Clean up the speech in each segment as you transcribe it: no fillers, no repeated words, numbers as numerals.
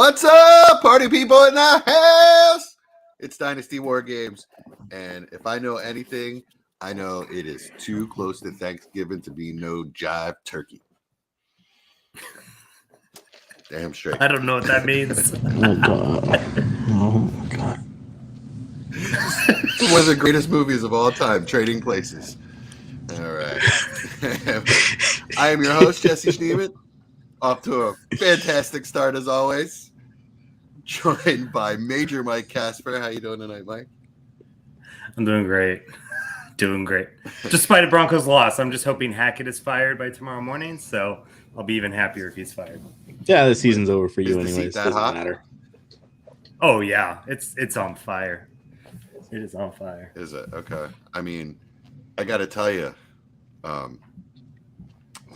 What's up, party people in the house? It's Dynasty War Games, and if I know anything, I know it is too close to Thanksgiving to be no jive turkey. Damn straight. I don't know what that means. Oh my god. One of the greatest movies of all time, Trading Places. All right. I am your host, Jesse Schneeman. Off to a fantastic start as always. Joined by Major Mike Casper. How you doing tonight, Mike? I'm doing great. Doing great. Despite a Broncos loss, I'm just hoping Hackett is fired by tomorrow morning, so I'll be even happier if he's fired. Yeah, the season's over for you Is the seat anyways. that Doesn't hot? matter. Oh yeah, it's on fire. It is on fire. Is it? Okay. I mean, I got to tell you,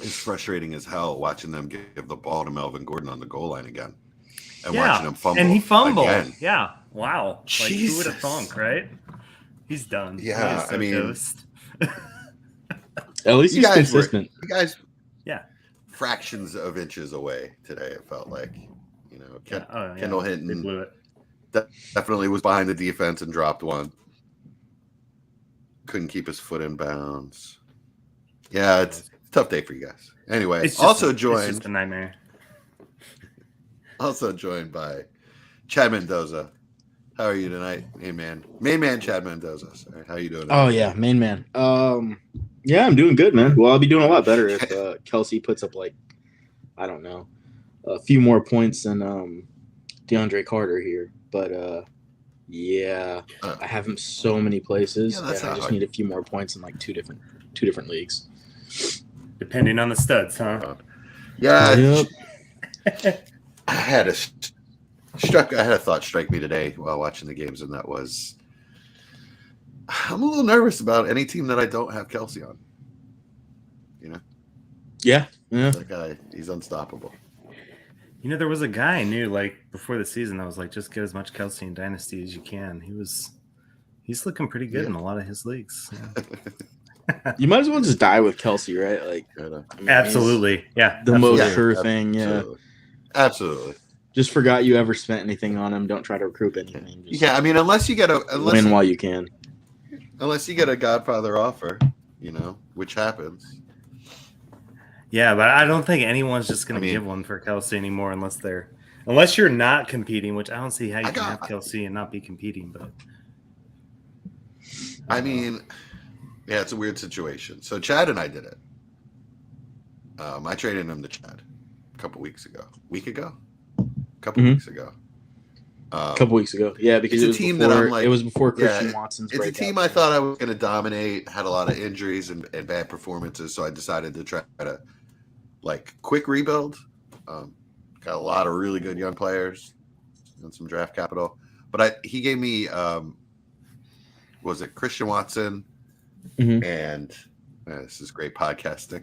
it's frustrating as hell watching them give the ball to Melvin Gordon on the goal line again. And watching him fumble. And he fumbled. Again. Yeah. Wow. Like, who would have Jesus. thunk, right? He's done. Yeah, He is so I mean- toast. At least You he's guys consistent. You guys, Yeah. fractions of inches away today, it felt like. You know, Kendall They Hinton blew it. definitely was behind the defense and dropped one. Couldn't keep his foot in bounds. Yeah, it's a tough day for you guys. Anyway, It's also just joined a nightmare. by Chad Mendoza. How are you tonight? Hey man. Main man Chad Mendoza. Sorry. How you doing tonight? Oh yeah, main man. Yeah, I'm doing good, man. Well, I'll be doing a lot better if Kelsey puts up like, I don't know, a few more points than DeAndre Carter here. But yeah, I have him so many places, Yeah, and that's I not just hard. need a few more points in like two different leagues. Depending on the studs, huh? Yeah, Yep. I had a thought strike me today while watching the games, and that was I'm a little nervous about any team that I don't have Kelsey on. You know, Yeah. that guy, he's unstoppable. You know, there was a guy I knew like before the season that was like, just get as much Kelsey in Dynasty as you can. He's looking pretty good in a lot of his leagues. Yeah. You might as well just die with Kelsey, right? Like, You know? I mean, Absolutely. Yeah. the absolutely. most sure thing. Yeah. Absolutely. Absolutely. Just forgot you ever spent anything on him. Don't try to recruit anything. Just Yeah, I mean, unless you get win while you can. a Godfather offer, you know, which happens. Yeah, but I don't think anyone's just going I to mean- give one for Kelsey anymore unless you're not competing, which I don't see how you I can got- have Kelsey and not be competing. But I mean, yeah, it's a weird situation. So Chad and I did it. I traded him to Chad a couple weeks ago. Weeks ago. A couple weeks ago. Yeah, because it's it a was team before, that I'm like- it was before Christian yeah, Watson's It's a breakout. team I thought I was going to dominate. Had a lot of injuries and bad performances, so I decided to try to quick rebuild. Got a lot of really good young players and some draft capital. But he gave me was it Christian Watson Mhm. and this is great podcasting.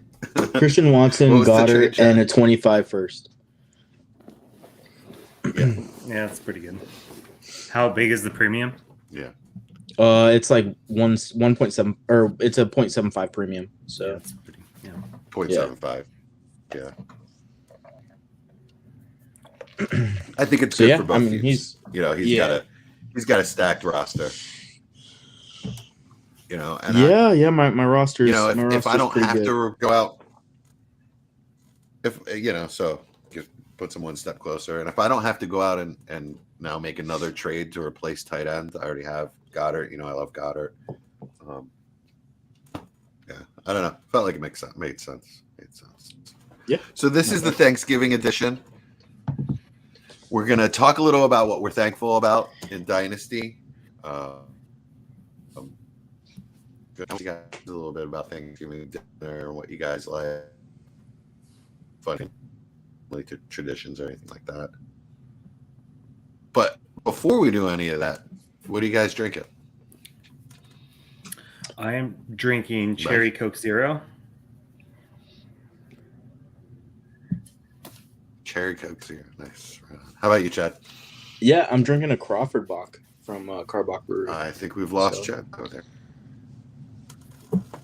Christian What Watson, was the Goddard, trade, Chad? and a 25 first. Yeah, yeah, that's pretty good. How big is the premium? yeah. It's like 1.7 or it's a 0.75 premium. Yeah, So that's pretty. Yeah. 0.75. Yeah. I think it's So, good yeah, for both I mean, teams. he's- He's got a stacked roster. You know, and yeah, my roster's if I roster's don't pretty have good. to go out, so just puts them one step closer. And if I don't have to go out and now make another trade to replace tight end, I already have Goddard. You know, I love Goddard. Yeah, I don't know. Felt like it made sense. Yeah. So this is the Thanksgiving edition. We're gonna talk a little about what we're thankful about in Dynasty. Good. You guys a little bit about Thanksgiving dinner and what you guys like, funny traditions or anything like that. But before we do any of that, what are you guys drinking? I am drinking Cherry Coke Zero. Cherry Coke here. Nice. Right on. How about you, Chad? Yeah, I'm drinking a Crawford Bock from Carbach Brewery. I think we've lost So- Chad out there.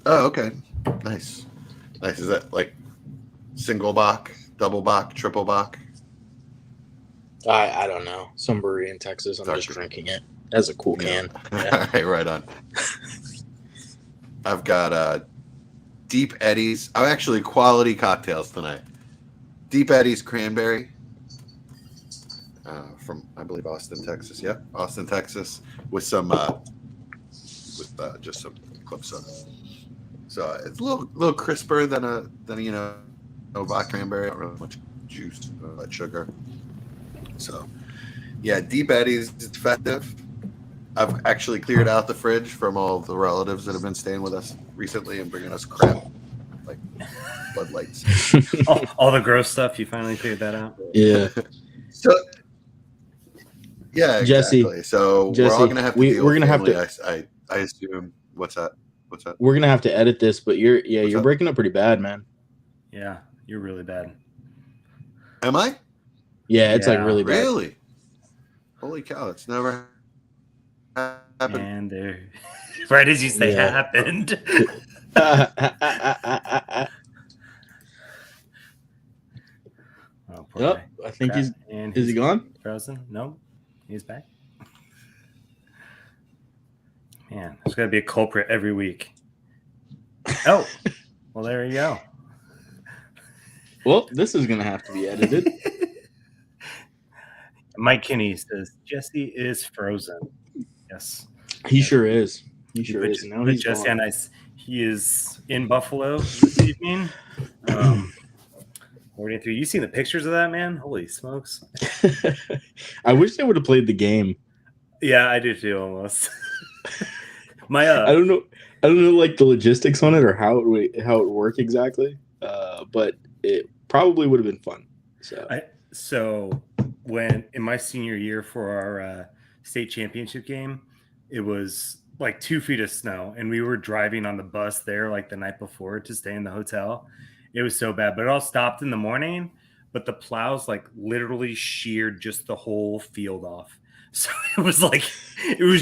Oh, okay. Nice. Is that like single Bach, double Bach, triple Bach? I don't know. Some brewery in Texas. I'm Dark. just drinking it as a cool can. Yeah. All right, right on. I've got Deep Eddies. I'm actually quality cocktails tonight. Deep Eddies cranberry from, I believe, Austin, Texas. Yep, Austin, Texas, with some just some club soda. So it's a little crisper than a vodka cranberry. Not really much juice, not much sugar. So yeah, Deep Eddies, it's effective. I've actually cleared out the fridge from all the relatives that have been staying with us recently and bringing us crap like Bud Lights. all the gross stuff. You finally figured that out. Yeah. So yeah, Jesse, exactly. So we're all gonna have to deal we're with gonna have family, I assume. What's that? We're gonna have to edit this, but you're up? breaking up pretty bad, man. Yeah, you're really bad. Am I? Yeah, it's like really bad. Really? Holy cow! It's never happened. And there, right as you say, happened. Oh, poor Yep, guy. I think Crap. is he gone? Frozen? No, he's back. Man, there's got to be a culprit every week. Oh, well, there you go. Well, this is gonna have to be edited. Mike Kinney says Jesse is frozen. Yes, He sure is. He sure is. Now he's Jesse gone. and he is in Buffalo this evening. Ordering through. You seen the pictures of that, man? Holy smokes! I wish they would have played the game. Yeah, I do too. Almost. My I don't know like the logistics on it or how it would work exactly. But it probably would have been fun. So when in my senior year for our state championship game, it was like 2 feet of snow, and we were driving on the bus there like the night before to stay in the hotel. It was so bad, but it all stopped in the morning. But the plows like literally sheared just the whole field off. So it was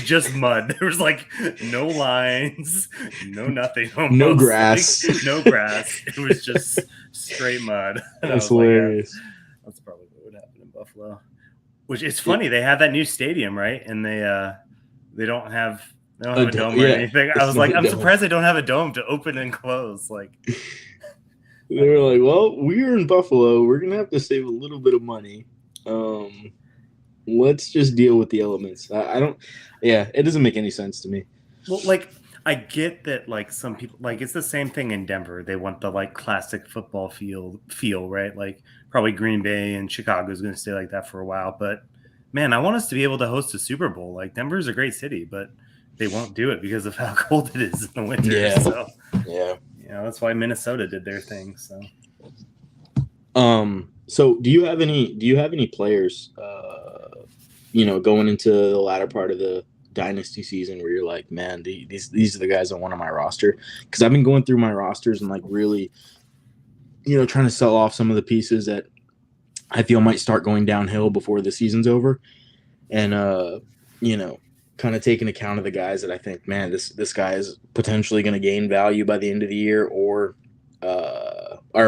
just mud. There was like no lines, no nothing. Almost. No grass. Like, no grass. It was just straight mud. And That's hilarious. Like, that's probably what would happen in Buffalo. Which is funny. They have that new stadium, right? And they don't have a dome or anything. I was like, I'm surprised they don't have a dome to open and close. Like they were like, well, we're in Buffalo. We're gonna have to save a little bit of money. Let's just deal with the elements. I don't. Yeah, it doesn't make any sense to me. Well, like I get that. Like some people, like it's the same thing in Denver. They want the like classic football feel, right? Like probably Green Bay and Chicago is going to stay like that for a while. But man, I want us to be able to host a Super Bowl. Like Denver's a great city, but they won't do it because of how cold it is in the winter. Yeah. So yeah. That's why Minnesota did their thing. So. So do you have any players, going into the latter part of the dynasty season where you're like, man, these are the guys I want on my roster? Because I've been going through my rosters and like really, trying to sell off some of the pieces that I feel might start going downhill before the season's over, and kind of taking account of the guys that I think, man, this guy is potentially going to gain value by the end of the year or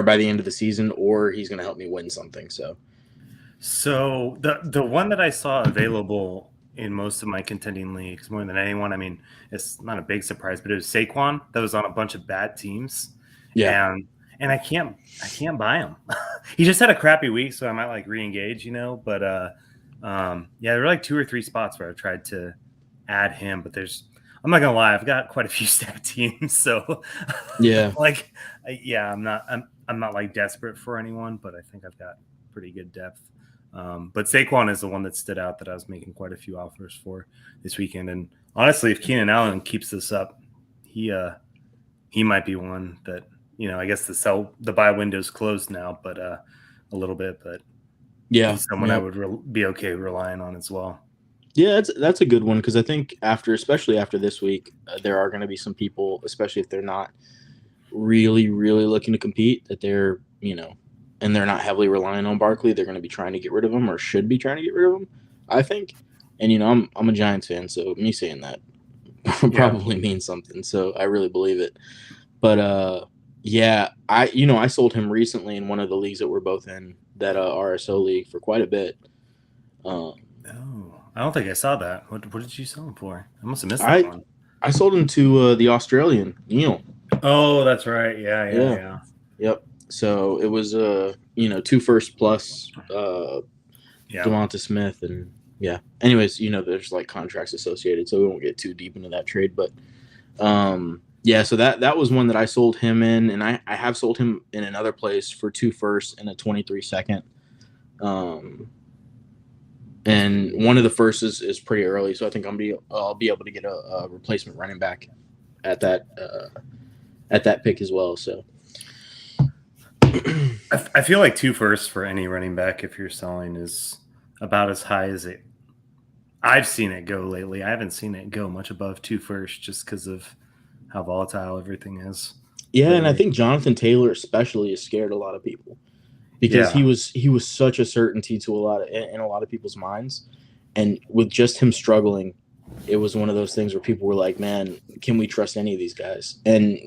by the end of the season, or he's going to help me win something. So the one that I saw available in most of my contending leagues, more than anyone, I mean, it's not a big surprise, but it was Saquon that was on a bunch of bad teams. Yeah. And I can't buy him. He just had a crappy week, so I might like re-engage, but there were like 2 or 3 spots where I tried to add him, but I'm not gonna lie, I've got quite a few stacked teams, so yeah, I'm not like desperate for anyone, but I think I've got pretty good depth. But Saquon is the one that stood out that I was making quite a few offers for this weekend, and honestly, if Keenan Allen keeps this up, he might be one that I guess the buy window's closed now, but a little bit, but he's someone I would be okay relying on as well. Yeah, that's a good one because I think especially after this week, there are going to be some people, especially if they're not really, really looking to compete, that they're, and they're not heavily relying on Barkley, they're going to be trying to get rid of him or should be trying to get rid of him, I think. And, I'm a Giants fan, so me saying that probably means something. So I really believe it. But, I sold him recently in one of the leagues that we're both in, that RSO league, for quite a bit. Um, Oh, I don't think I saw that. What did you sell him for? I must have missed I that one. I sold him to the Australian Neil. Oh, that's right. Yeah. Yeah. Yep. So it was 2 first plus Yeah. Devonta Smith and yeah. Anyways, there's like contracts associated, so we won't get too deep into that trade. But yeah, so that was one that I sold him in, and I have sold him in another place for 2 firsts and a 23 second. And one of the firsts is pretty early, so I think I'll be able to get a replacement running back at that pick as well. So I feel like 2 firsts for any running back if you're selling is about as high as it. I've seen it go lately. I haven't seen it go much above 2 firsts just because of how volatile everything is. yeah, and I think Jonathan Taylor especially has scared a lot of people because he was such a certainty to in a lot of people's minds, and with just him struggling, it was one of those things where people were like, "Man, can we trust any of these guys?" And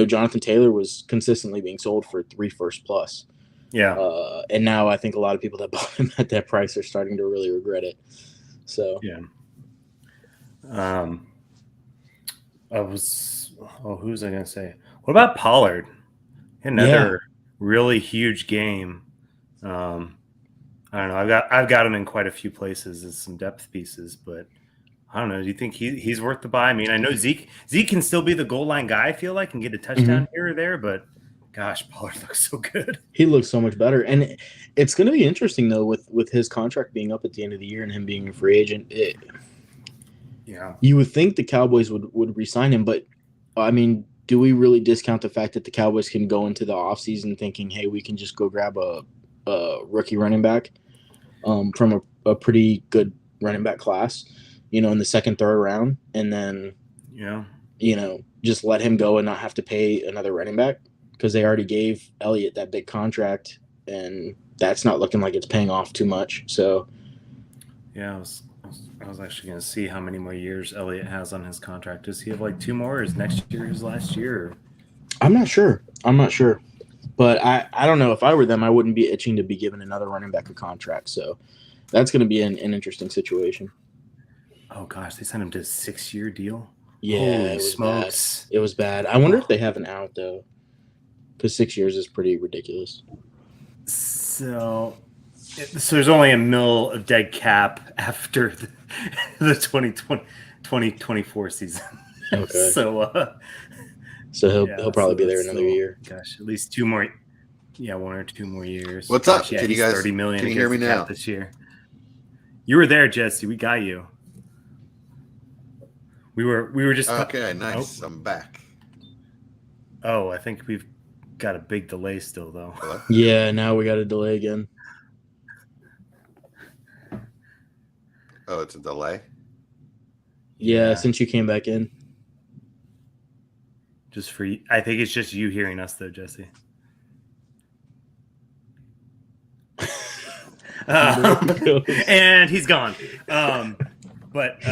Jonathan Taylor was consistently being sold for 3 first plus. Yeah. And now I think a lot of people that bought him at that price are starting to really regret it. So yeah. Who was I going to say? What about Pollard? Another really huge game. I don't know. I've got him in quite a few places as some depth pieces, but I don't know. Do you think he's worth the buy? I mean, I know Zeke can still be the goal line guy, I feel like, and get a touchdown here or there, but gosh, Pollard looks so good. He looks so much better. And it's going to be interesting, though, with his contract being up at the end of the year and him being a free agent. You would think the Cowboys would re-sign him, but, I mean, do we really discount the fact that the Cowboys can go into the offseason thinking, hey, we can just go grab a rookie running back from a pretty good running back class, in the second, third round, and then, just let him go and not have to pay another running back because they already gave Elliott that big contract, and that's not looking like it's paying off too much. So, yeah, I was actually going to see how many more years Elliott has on his contract. Does he have like 2 more? Or is next year his last year? I'm not sure. But I don't know. If I were them, I wouldn't be itching to be given another running back a contract. So that's going to be an interesting situation. Oh, gosh. They sent him to a 6-year deal? Yeah, Holy smokes. Bad. It was bad. I wonder if they have an out, though, because 6 years is pretty ridiculous. So there's only $1 million of dead cap after the 2024 season. Okay. So he'll probably be there another year. Gosh, at least 2 more. Yeah, 1 or 2 more years. What's up? Yeah, Can you guys? $30 million. Can you hear me now? This year. You were there, Jesse. We got you. We were just okay. Nice. Oh. I'm back. Oh, I think we've got a big delay still, though. Hello? Yeah, now we got a delay again. Oh, it's a delay? Yeah, since you came back in. Just for you. I think it's just you hearing us, though, Jesse. And he's gone. But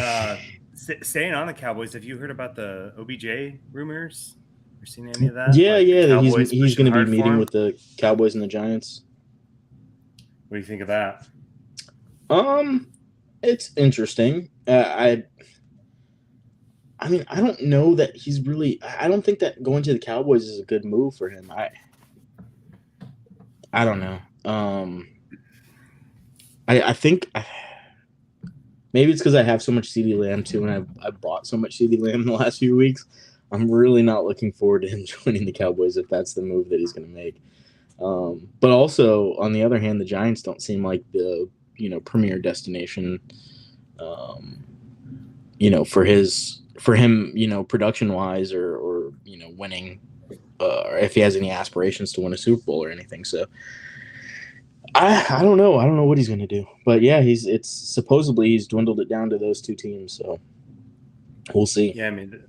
staying on the Cowboys, have you heard about the OBJ rumors? Or seen any of that? Yeah, he's going to be meeting with the Cowboys and the Giants. What do you think of that? It's interesting. I mean, I don't know that he's really. I don't think that going to the Cowboys is a good move for him. I don't know. I think maybe it's because I have so much CeeDee Lamb too, and I bought so much CeeDee Lamb in the last few weeks. I'm really not looking forward to him joining the Cowboys if that's the move that he's going to make. But also, on the other hand, the Giants don't seem like the premier destination. For him, production wise or winning, or if he has any aspirations to win a Super Bowl or anything. So I don't know. I don't know what he's going to do. But yeah, it's supposedly he's dwindled it down to those 2 teams. So we'll see. Yeah, I mean,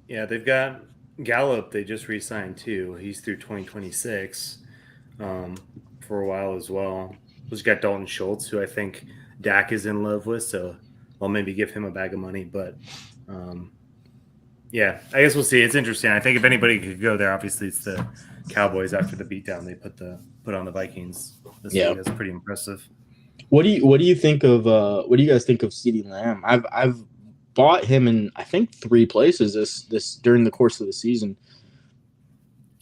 they've got Gallup. They just re-signed too. He's through 2026 for a while as well. We've got Dalton Schultz, who I think Dak is in love with. So I'll maybe give him a bag of money. But I guess we'll see. It's interesting. I think if anybody could go there, obviously it's the Cowboys after the beatdown they put on the Vikings. That's pretty impressive. What do you think of what do you guys think of CeeDee Lamb? I've bought him in I think 3 places this during the course of the season.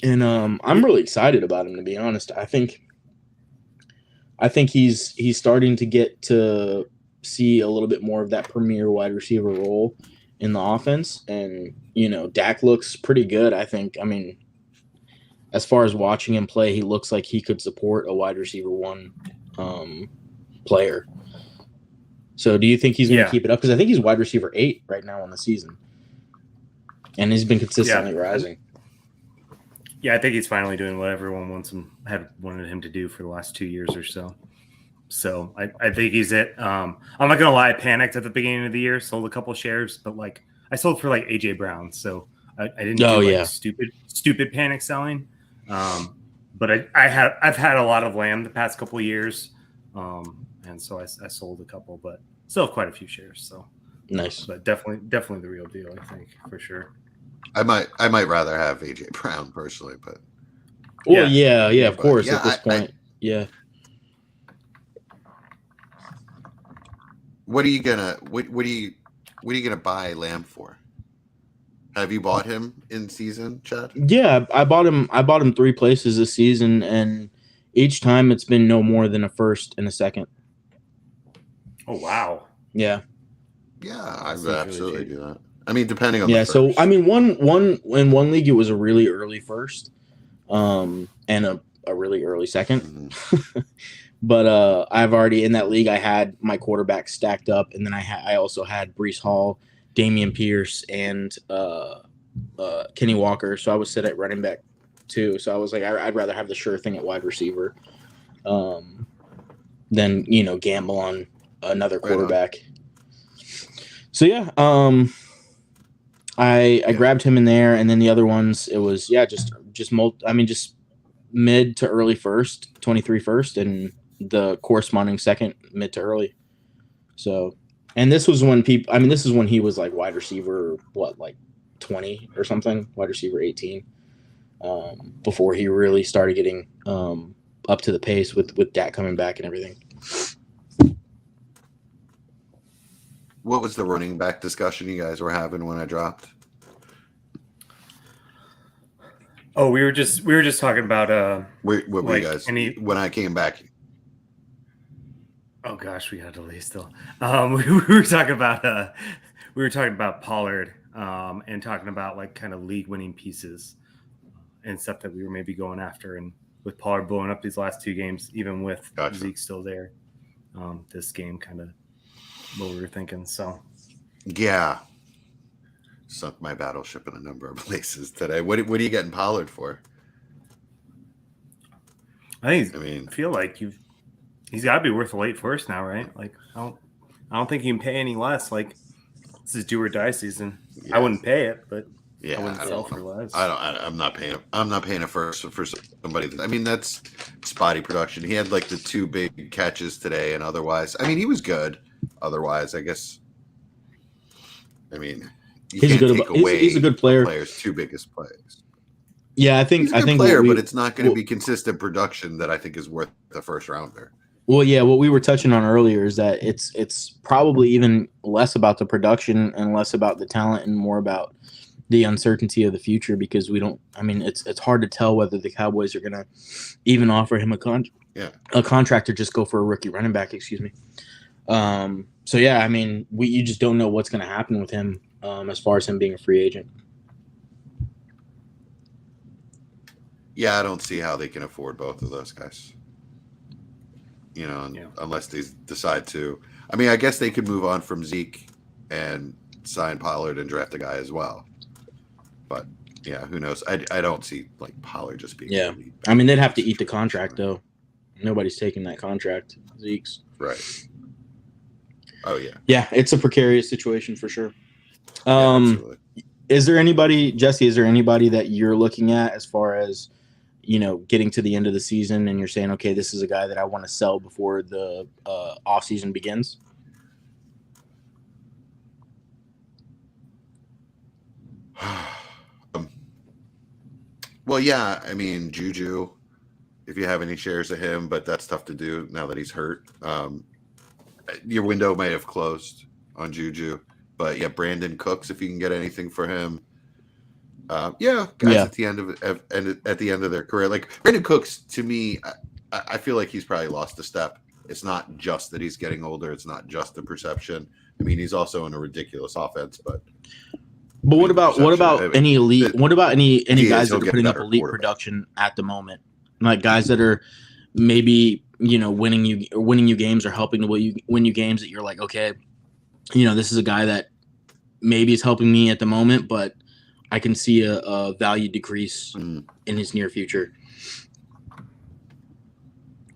And I'm really excited about him, to be honest. I think he's starting to get to see a little bit more of that premier wide receiver role in the offense. And, Dak looks pretty good, I think. I mean, as far as watching him play, he looks like he could support a wide receiver one player. So do you think he's going to keep it up? Because I think he's wide receiver 8 right now on the season. And he's been consistently rising. Yeah, I think he's finally doing what everyone had wanted him to do for the last 2 years or so. So I think he's it. I'm not gonna lie, I panicked at the beginning of the year, sold a couple shares, but I sold for AJ Brown, so I didn't do stupid panic selling. But I've had a lot of Lamb the past couple of years, and so I sold a couple, but still have quite a few shares. So nice, but definitely the real deal, I think, for sure. I might rather have AJ Brown personally, but yeah, of course. At this point, yeah. What are you gonna buy Lamb for? Have you bought him in season, Chad? Yeah, I bought him 3 places this season, and each time it's been no more than a first and a second. Oh wow! Yeah, I would absolutely do that. I mean, depending on the first. So I mean, one in one league it was a really early first, and a really early second. Mm-hmm. But I've already in that league I had my quarterback stacked up, and then I also had Breece Hall, Damian Pierce, and Kenny Walker. So I was set at running back too. So I was like, I'd rather have the sure thing at wide receiver, than gamble on another quarterback. So yeah, I grabbed him in there, and then the other ones it was just mid to early first, 23 first, and the corresponding second mid to early. So, and this was when this is when he was wide receiver 20 or something, wide receiver 18, before he really started getting up to the pace with Dak coming back and everything. What was the running back discussion you guys were having when I dropped? Oh, we were just talking about what were you guys when I came back? Oh gosh, we got a delay still. We were talking about Pollard, and talking about kind of league winning pieces and stuff that we were maybe going after, and with Pollard blowing up these last 2 games, even with Zeke still there, this game kind of what we were thinking. So yeah, sunk my battleship in a number of places today. What are you getting Pollard for? I feel like he's got to be worth a late first now, right? I don't think you can pay any less. This is do or die season. Yes. I wouldn't pay it, but I wouldn't sell for less. I'm not paying a first for somebody. I mean, that's spotty production. He had the 2 big catches today, and otherwise, I mean, he was good. Otherwise, I guess. I mean, he's a good player. Players' 2 biggest plays. Yeah, I think he's a good player, but it's not going to be consistent production that I think is worth the first rounder. Well, yeah, what we were touching on earlier is that it's probably even less about the production and less about the talent and more about the uncertainty of the future, because it's hard to tell whether the Cowboys are going to even offer him a contract or just go for a rookie running back, excuse me. So yeah, I mean, you just don't know what's going to happen with him as far as him being a free agent. Yeah, I don't see how they can afford both of those guys. Unless they decide to. I mean, I guess they could move on from Zeke and sign Pollard and draft a guy as well. But yeah, who knows? I don't see Pollard just being. Yeah, I mean, they'd have to eat the contract though. Nobody's taking that contract. Zeke's right. Oh yeah. Yeah, it's a precarious situation for sure. Is there anybody, Jesse? Is there anybody that you're looking at as far as getting to the end of the season and you're saying, okay, this is a guy that I want to sell before the off season begins? Well, yeah, I mean, Juju, if you have any shares of him, but that's tough to do now that he's hurt. Your window may have closed on Juju, but yeah, Brandon Cooks, if you can get anything for him. Guys at the end of their career, like Brandon Cooks, to me, I feel like he's probably lost a step. It's not just that he's getting older. It's not just the perception. I mean, he's also in a ridiculous offense, but what about any elite? What about any guys that are putting up elite production at the moment? Like guys that are maybe winning you games or helping to win you games that you're like, okay, this is a guy that maybe is helping me at the moment, but I can see a value decrease in his near future.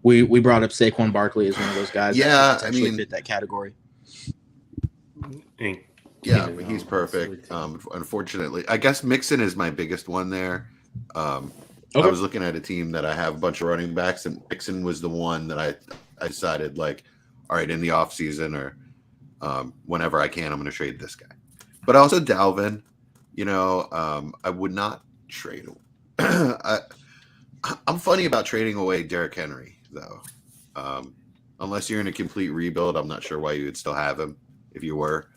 We brought up Saquon Barkley as one of those guys. Yeah, that actually fit that category. Yeah, he's perfect. Unfortunately, I guess Mixon is my biggest one there. I was looking at a team that I have a bunch of running backs, and Mixon was the one that I decided, like, all right, in the offseason or whenever I can, I'm going to trade this guy. But also Dalvin, I would not trade him. I'm funny about trading away Derrick Henry, though. Unless you're in a complete rebuild, I'm not sure why you would still have him if you were.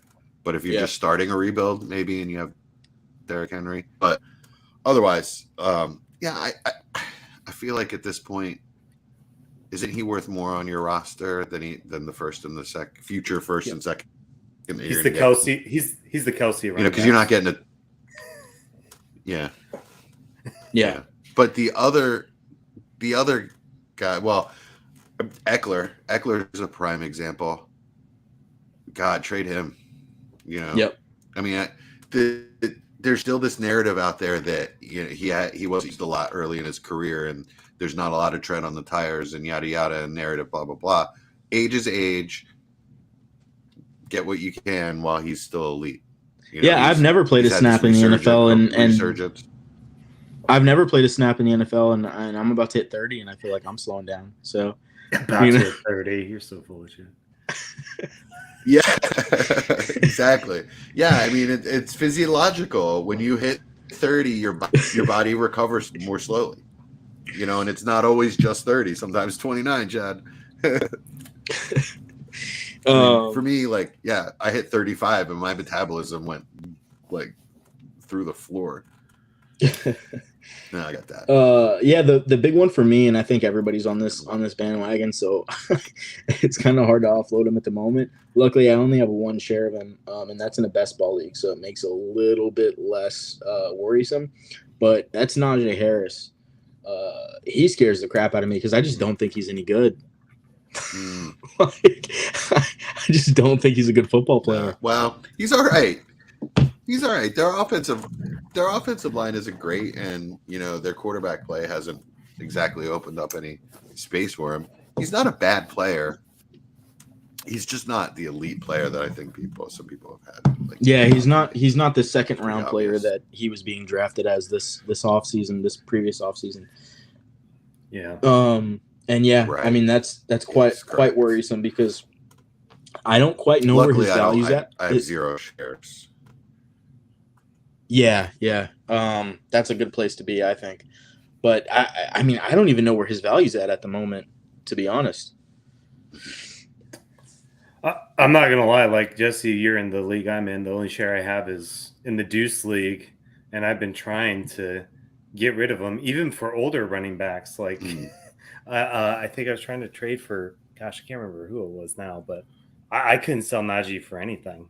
But if you're just starting a rebuild, maybe, and you have Derrick Henry. But otherwise, I feel like at this point, isn't he worth more on your roster than the first and the future first and second? He's the Kelsey. He's the Kelsey. Because you're not getting it. Yeah. But the other guy, well, Eckler is a prime example. God, trade him. Yep. I mean, there's still this narrative out there that he was used a lot early in his career, and there's not a lot of tread on the tires and yada yada and narrative blah blah blah. Age is age. Get what you can while he's still elite. I've never played a snap in the NFL, and I've never played a snap in the NFL, and I'm about to hit 30, and I feel like I'm slowing down. So about to hit 30, you're so full of shit. Yeah, exactly. Yeah, I mean it's physiological. When you hit 30, your body recovers more slowly. And it's not always just 30. Sometimes 29, Chad. For me, I hit 35 and my metabolism went through the floor. No, I got that. The big one for me, and I think everybody's on this bandwagon, so it's kind of hard to offload him at the moment. Luckily, I only have one share of him, and that's in a best ball league, so it makes it a little bit less worrisome. But that's Najee Harris. He scares the crap out of me because I just don't think he's any good. I just don't think he's a good football player. Well, he's all right. Their offensive line isn't great, and their quarterback play hasn't exactly opened up any space for him. He's not a bad player. He's just not the elite player that I think some people have had. He's not the second round player that he was being drafted as this offseason, this previous offseason. Yeah. Right. I mean that's quite worrisome because I don't quite know where his value's at. I have 0 shares. Yeah. That's a good place to be, I think. But I mean, I don't even know where his value's at the moment, to be honest. I'm not gonna lie, like Jesse, you're in the league I'm in. The only share I have is in the Deuce League, and I've been trying to get rid of him, even for older running backs. Like, I think I was trying to trade for, gosh, I can't remember who it was now, but I couldn't sell Najee for anything.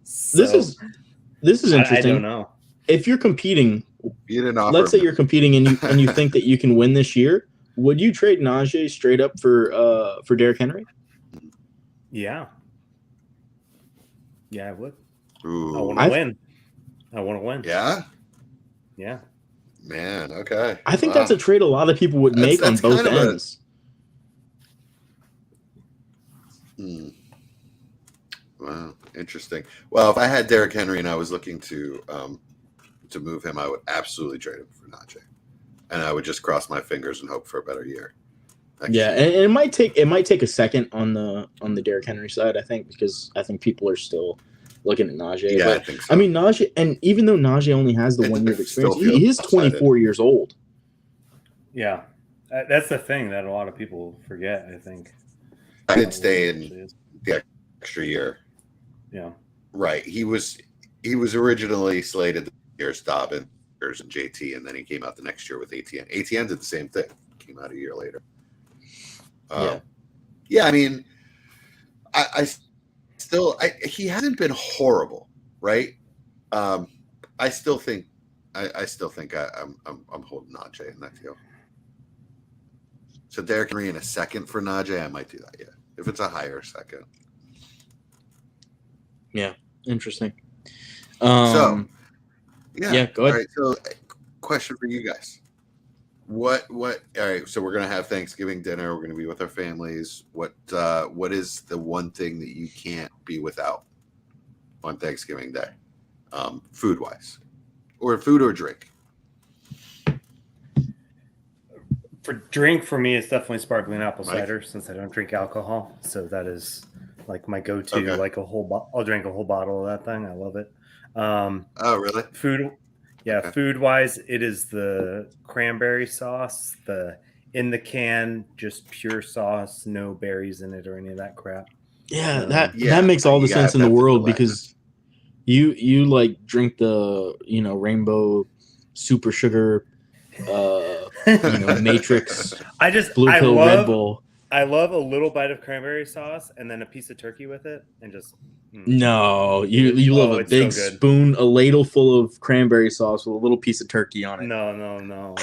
So, this is interesting. I don't know. If you're competing, let's say you're competing and you think that you can win this year, would you trade Najee straight up for Derrick Henry? Yeah, I would. Ooh. I want to win. Yeah. Man, okay. I think that's a trade a lot of people would make on both ends. Wow, interesting. Well, if I had Derrick Henry and I was looking to move him, I would absolutely trade him for Najee, and I would just cross my fingers and hope for a better year. Yeah, and it might take a second on the Derrick Henry side, I think, because I think people are still looking at Najee. Yeah, but, I think so. I mean, Najee, and even though Najee only has the 1 year of experience, he is 24 years old. Yeah, That's the thing that a lot of people forget, I think. I did How stay weird it in actually is. the extra year. Yeah. Right. He was originally slated the years Dobbins and JT, and then he came out the next year with ATN. ATN did the same thing. Came out a year later. Yeah. Yeah. I mean, I still he hasn't been horrible, right? I still think I'm holding Najee in that deal. So Derrick Henry in a second for Najee, I might do that. Yeah, if it's a higher second. Yeah. Interesting. So yeah, go ahead. All right. So, question for you guys: What? All right. So we're gonna have Thanksgiving dinner. We're gonna be with our families. What is the one thing that you can't be without on Thanksgiving Day, food wise, or food or drink? For drink, for me, it's definitely sparkling apple Mike? cider since I don't drink alcohol. So that is like my go-to. Okay. Like I'll drink a whole bottle of that thing. I love it. Oh, really? Food, yeah. Okay. Food wise, it is the cranberry sauce, the in the can, just pure sauce, no berries in it or any of that crap. Yeah, Yeah, that makes all the you sense gotta in the have world gelatinous. because you like drink the rainbow super sugar matrix blue pill Red Bull. I love a little bite of cranberry sauce and then a piece of turkey with it, and just No, you love a it's big so good. spoon, a ladle full of cranberry sauce with a little piece of turkey on it. No.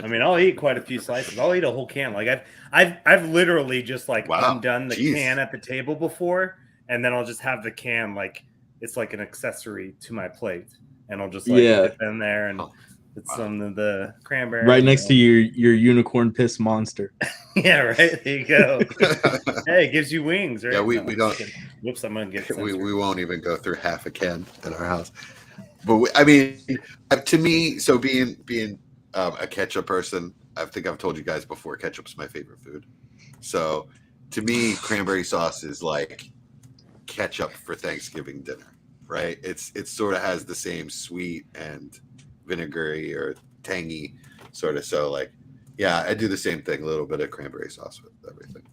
I mean, I'll eat quite a few slices. I'll eat a whole can. Like I've literally just like Wow. undone the Jeez. can at the table before, and then I'll just have the can like it's like an accessory to my plate, and I'll just like dip in there and it's some of the cranberry right next to your unicorn piss monster. Yeah, right. There you go. Hey, it gives you wings, right? Yeah, we No, don't. Whoops, I'm gonna get censored. We won't even go through half a can in our house. But I mean, to me, so being a ketchup person, I think I've told you guys before, ketchup's my favorite food. So to me, cranberry sauce is like ketchup for Thanksgiving dinner, right? It sort of has the same sweet and vinegary or tangy sort of. So like, yeah, I do the same thing. A little bit of cranberry sauce with everything.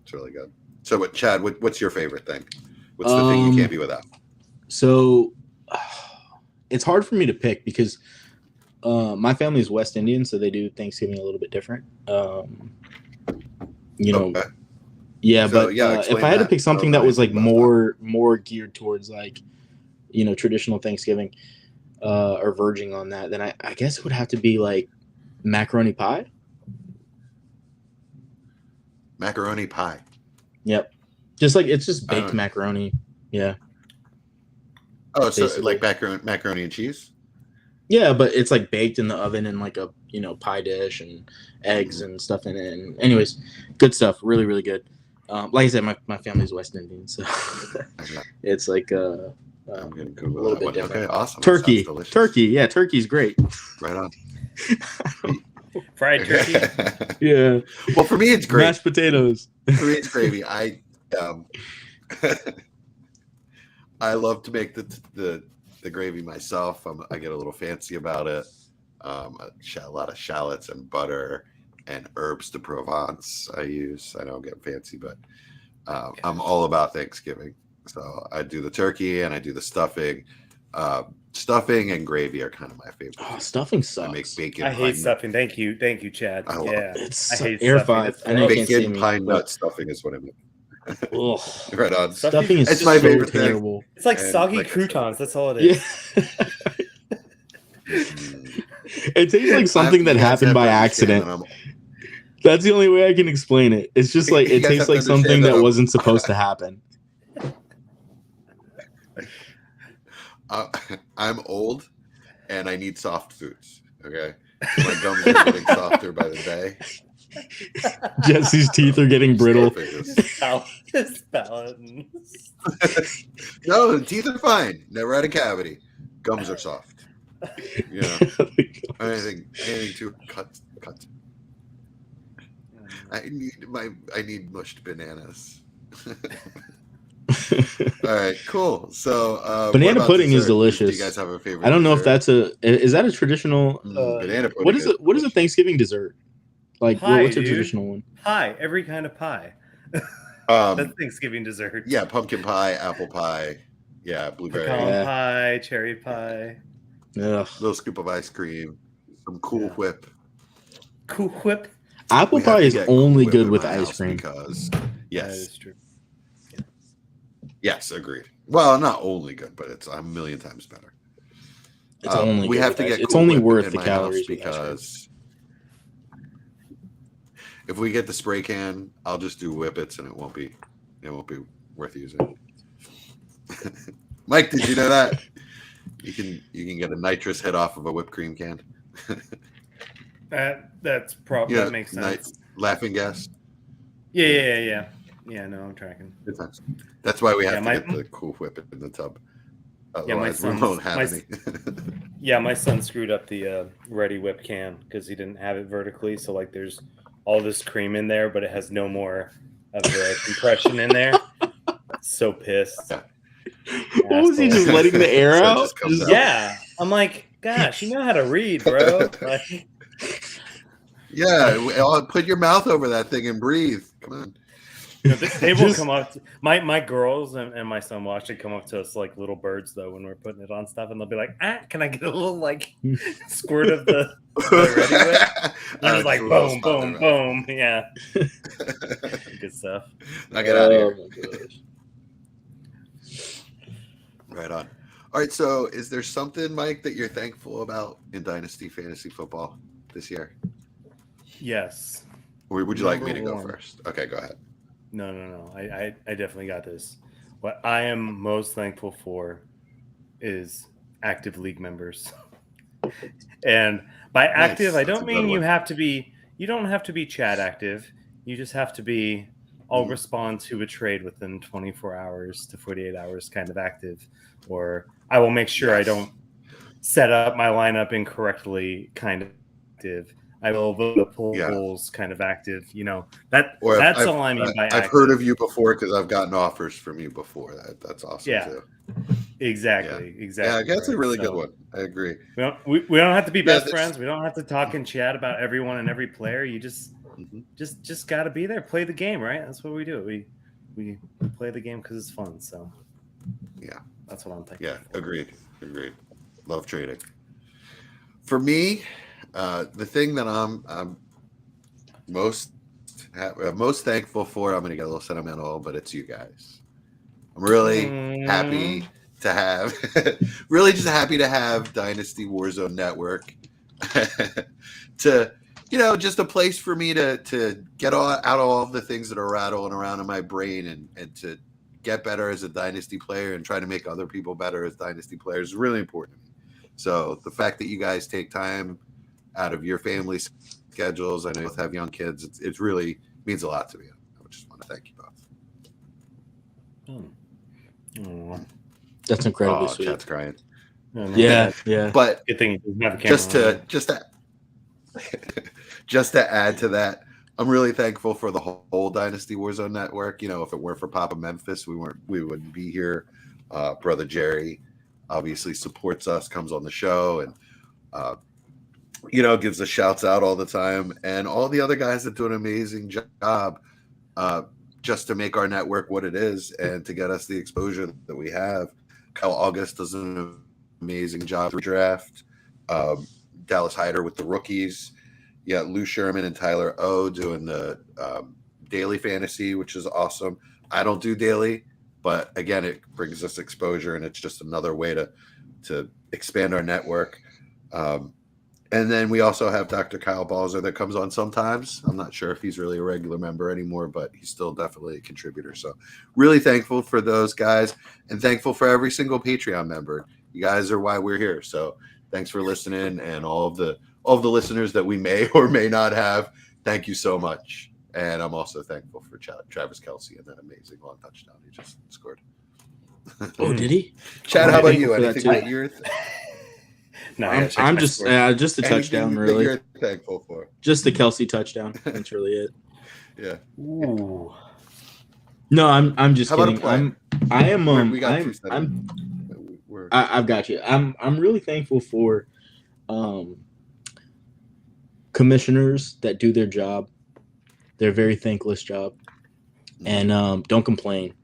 It's really good. So, Chad, what's your favorite thing? What's the thing you can't be without? So, it's hard for me to pick because my family is West Indian, so they do Thanksgiving a little bit different. Okay. Yeah, So, but yeah, if I had to pick something that was like about more geared towards like traditional Thanksgiving or verging on that, then I guess it would have to be like macaroni pie. Macaroni pie. Yep. Just like it's just baked macaroni. Yeah. Oh, so like macaroni and cheese? Yeah, but it's like baked in the oven in like a pie dish and eggs and stuff in it. And anyways, good stuff. Really, really good. Like I said, my family's West Indian, so it's like I'm gonna Google a little that bit one. different. Okay, awesome. Turkey. Yeah, turkey's great. Right on. Fried turkey. Yeah. Well, for me, it's gravy. Mashed potatoes. For me, it's gravy. I love to make the gravy myself. I get a little fancy about it. A lot of shallots and butter and herbs de Provence I use. I don't get fancy, but I'm all about Thanksgiving. So I do the turkey and I do the stuffing. Stuffing and gravy are kind of my favorite. Oh, stuffing sucks. I make bacon. I hate stuffing. Thank you, Chad. I love it. I hate air stuffing. five. I know you can't see Bacon me, pine but- nut stuffing is what I make. Ugh. Right on. Stuffing is It's so my favorite thing. terrible. It's like And soggy like I said- croutons. That's all it is. Yeah. It tastes like something that happened by accident. That's the only way I can explain it. It's just like You it guys tastes have to like something understand that that wasn't supposed to happen. I'm old and I need soft foods. Okay. My gums are getting softer by the day. Jesse's teeth are getting brittle. His palate. No, the teeth are fine. Never had a cavity. Gums are soft. You know, anything too cut. I need mushed bananas. All right, cool. So, what Banana about pudding is dessert? Do delicious. you guys have a favorite? I don't know if dessert? is that a traditional Banana pudding. what is it? What is a Thanksgiving dessert? Like Pie, what's a dude. traditional one? Pie, every kind of pie. That's Thanksgiving dessert. Yeah, pumpkin pie, apple pie, yeah, blueberry, Pecan pie, cherry pie. Ugh. little scoop of ice cream, some Cool Yeah. Whip. Cool Whip. Apple We have pie to is get Cool only Whip good in with my ice house cream. because That yes, is true. yes, agreed. Well, not only good, but it's a million times better. It's only we good have with to ice. get It's Cool only Whip worth in the my calories house with ice cream. because if we get the spray can, I'll just do Whippets and it won't be worth using. Mike, did you know that you can get a nitrous hit off of a whipped cream can? That's probably that makes sense. Laughing gas. Yeah. No, I'm tracking. That's why we have Yeah, to get the Cool Whip in the tub. Yeah, my Otherwise, we won't have any. Yeah, my son screwed up the Ready Whip can because he didn't have it vertically. So like, there's all this cream in there, but it has no more of the compression in there. So pissed. Yeah. What was he just letting the air So it out? just comes out. Yeah, I'm like, gosh, you know how to read, bro. Like, Yeah, put your mouth over that thing and breathe. Come on. they will come up. My girls and my son will actually come up to us like little birds though when we're putting it on stuff, and they'll be like, can I get a little like squirt of the Ready Whip? And just like boom, boom, boom. Yeah, good stuff. Now get out of here. Oh my gosh. Right on. All right, so is there something, Mike, that you're thankful about in Dynasty Fantasy Football this year? Yes. Or would you like me to Number go one. first? Okay, go ahead. No. I definitely got this. What I am most thankful for is active league members. And by active, I don't mean you don't have to be chat active. You just have to be I'll respond to a trade within 24 hours to 48 hours kind of active, or I will make sure I don't set up my lineup incorrectly kind of active. I will vote the polls kind of active. That's all I mean by active. I've heard of you before because I've gotten offers from you before. That's awesome too. Exactly. Yeah, that's a really good one. I agree. We don't have to be best friends. We don't have to talk and chat about everyone and every player. You just got to be there, play the game, right? That's what we do. We play the game because it's fun. So yeah, that's what I'm thinking. Yeah, agreed. Love trading. For me, the thing that I'm most thankful for, I'm going to get a little sentimental, but it's you guys. I'm really happy to have, just Dynasty Warzone Network to, just a place for me to get out all of the things that are rattling around in my brain and to get better as a Dynasty player and try to make other people better as Dynasty players is really important to me. So the fact that you guys take time out of your family schedules, I know you both have young kids, it really means a lot to me. I just want to thank you both. That's incredibly sweet. Chat's crying. Yeah. But good thing you have a camera just to add to that, I'm really thankful for the whole Dynasty Warzone network. If it weren't for Papa Memphis, we wouldn't be here. Brother Jerry obviously supports us, comes on the show, and gives us shouts out all the time, and all the other guys that do an amazing job just to make our network what it is and to get us the exposure that we have. Kyle August does an amazing job draft. Dallas Hyder with the rookies. Yeah, Lou Sherman and Tyler O doing the daily fantasy, which is awesome. I don't do daily, but again, it brings us exposure, and it's just another way to expand our network. And then we also have Dr. Kyle Balzer that comes on sometimes. I'm not sure if he's really a regular member anymore, but he's still definitely a contributor. So really thankful for those guys and thankful for every single Patreon member. You guys are why we're here. So thanks for listening, and all of the listeners that we may or may not have. Thank you so much. And I'm also thankful for Travis Kelce and that amazing long touchdown he just scored. Oh, did he? Chad, how about you? Anything that you're No, I'm just a touchdown, really. You're thankful for just the Kelce touchdown. That's really it. Yeah. Ooh. No, I'm just kidding. I am. We got two I'm. We're, I've got you. I'm really thankful for commissioners that do their job. They're a very thankless job, and don't complain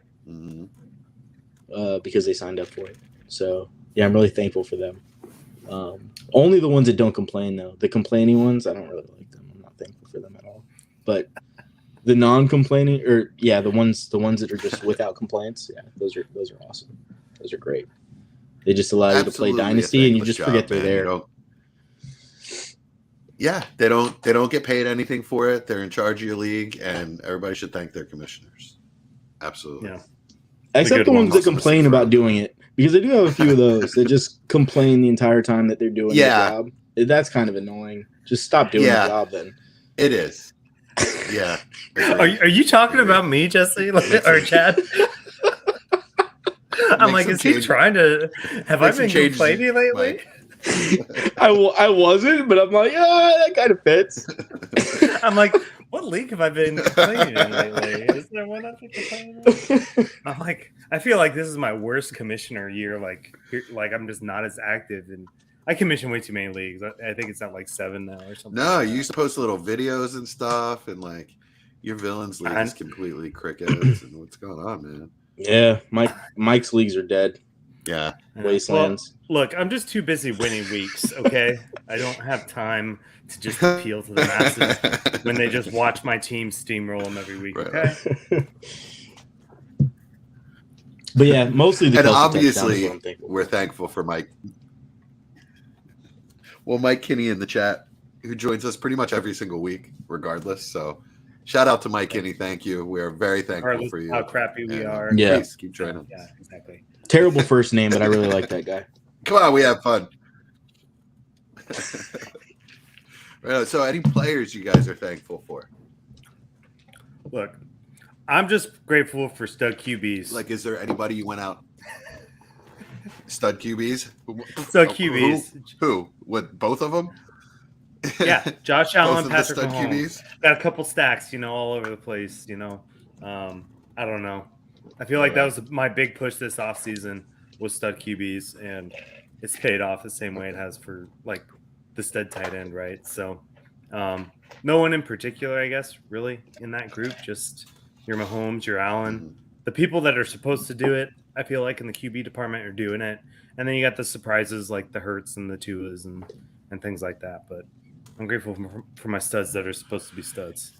because they signed up for it. So yeah, I'm really thankful for them. Only the ones that don't complain, though. The complaining ones, I don't really like them. I'm not thankful for them at all. But the non-complaining, or yeah, the ones that are just without complaints, yeah, those are awesome. Those are great. They just allow you to play absolutely a Dynasty, and you thankless just forget they're man. there. Yeah, they don't get paid anything for it. They're in charge of your league, and everybody should thank their commissioners. Absolutely. Yeah. Except the ones that complain about doing it, because I do have a few of those that just complain the entire time that they're doing the job. That's kind of annoying. Just stop doing the job then. It is. Yeah. Are you talking about me, Jesse, or Chad? I'm like, is he trying to? Have I been complaining lately? I wasn't, but I'm like, that kind of fits. I'm like, what league have I been complaining in lately? Is there one I've been complaining in? I'm like, I feel like this is my worst commissioner year. Like I'm just not as active, and I commission way too many leagues. I think it's at like 7 now or something. No, you used to post little videos and stuff, and like your villains league is completely crickets. And what's going on, man? Yeah, Mike's leagues are dead. Yeah, wastelands. Well, look, I'm just too busy winning weeks. Okay, I don't have time to just appeal to the masses when they just watch my team steamroll them every week. Okay. But yeah, mostly the and obviously we're thankful for Mike. Well, Mike Kinney in the chat, who joins us pretty much every single week, regardless. So, shout out to Mike Kinney. Thank you. We are very thankful for you. How crappy we are. Yeah, please keep joining us. Yeah, exactly. Terrible first name, but I really like that guy. Come on, we have fun. So, any players you guys are thankful for? Look, I'm just grateful for stud QBs. Like, is there anybody you went out? Stud QBs? Stud QBs. Who? What? Both of them? Yeah, Josh Allen, Patrick stud Mahomes. QBs? Got a couple stacks, all over the place. I don't know. I feel like that was my big push this offseason was stud QBs, and it's paid off the same way it has for like the stud tight end, right? So, no one in particular, I guess, really in that group. Just your Mahomes, your Allen, the people that are supposed to do it. I feel like in the QB department are doing it, and then you got the surprises like the Hurts and the Tuas and things like that. But I'm grateful for my studs that are supposed to be studs.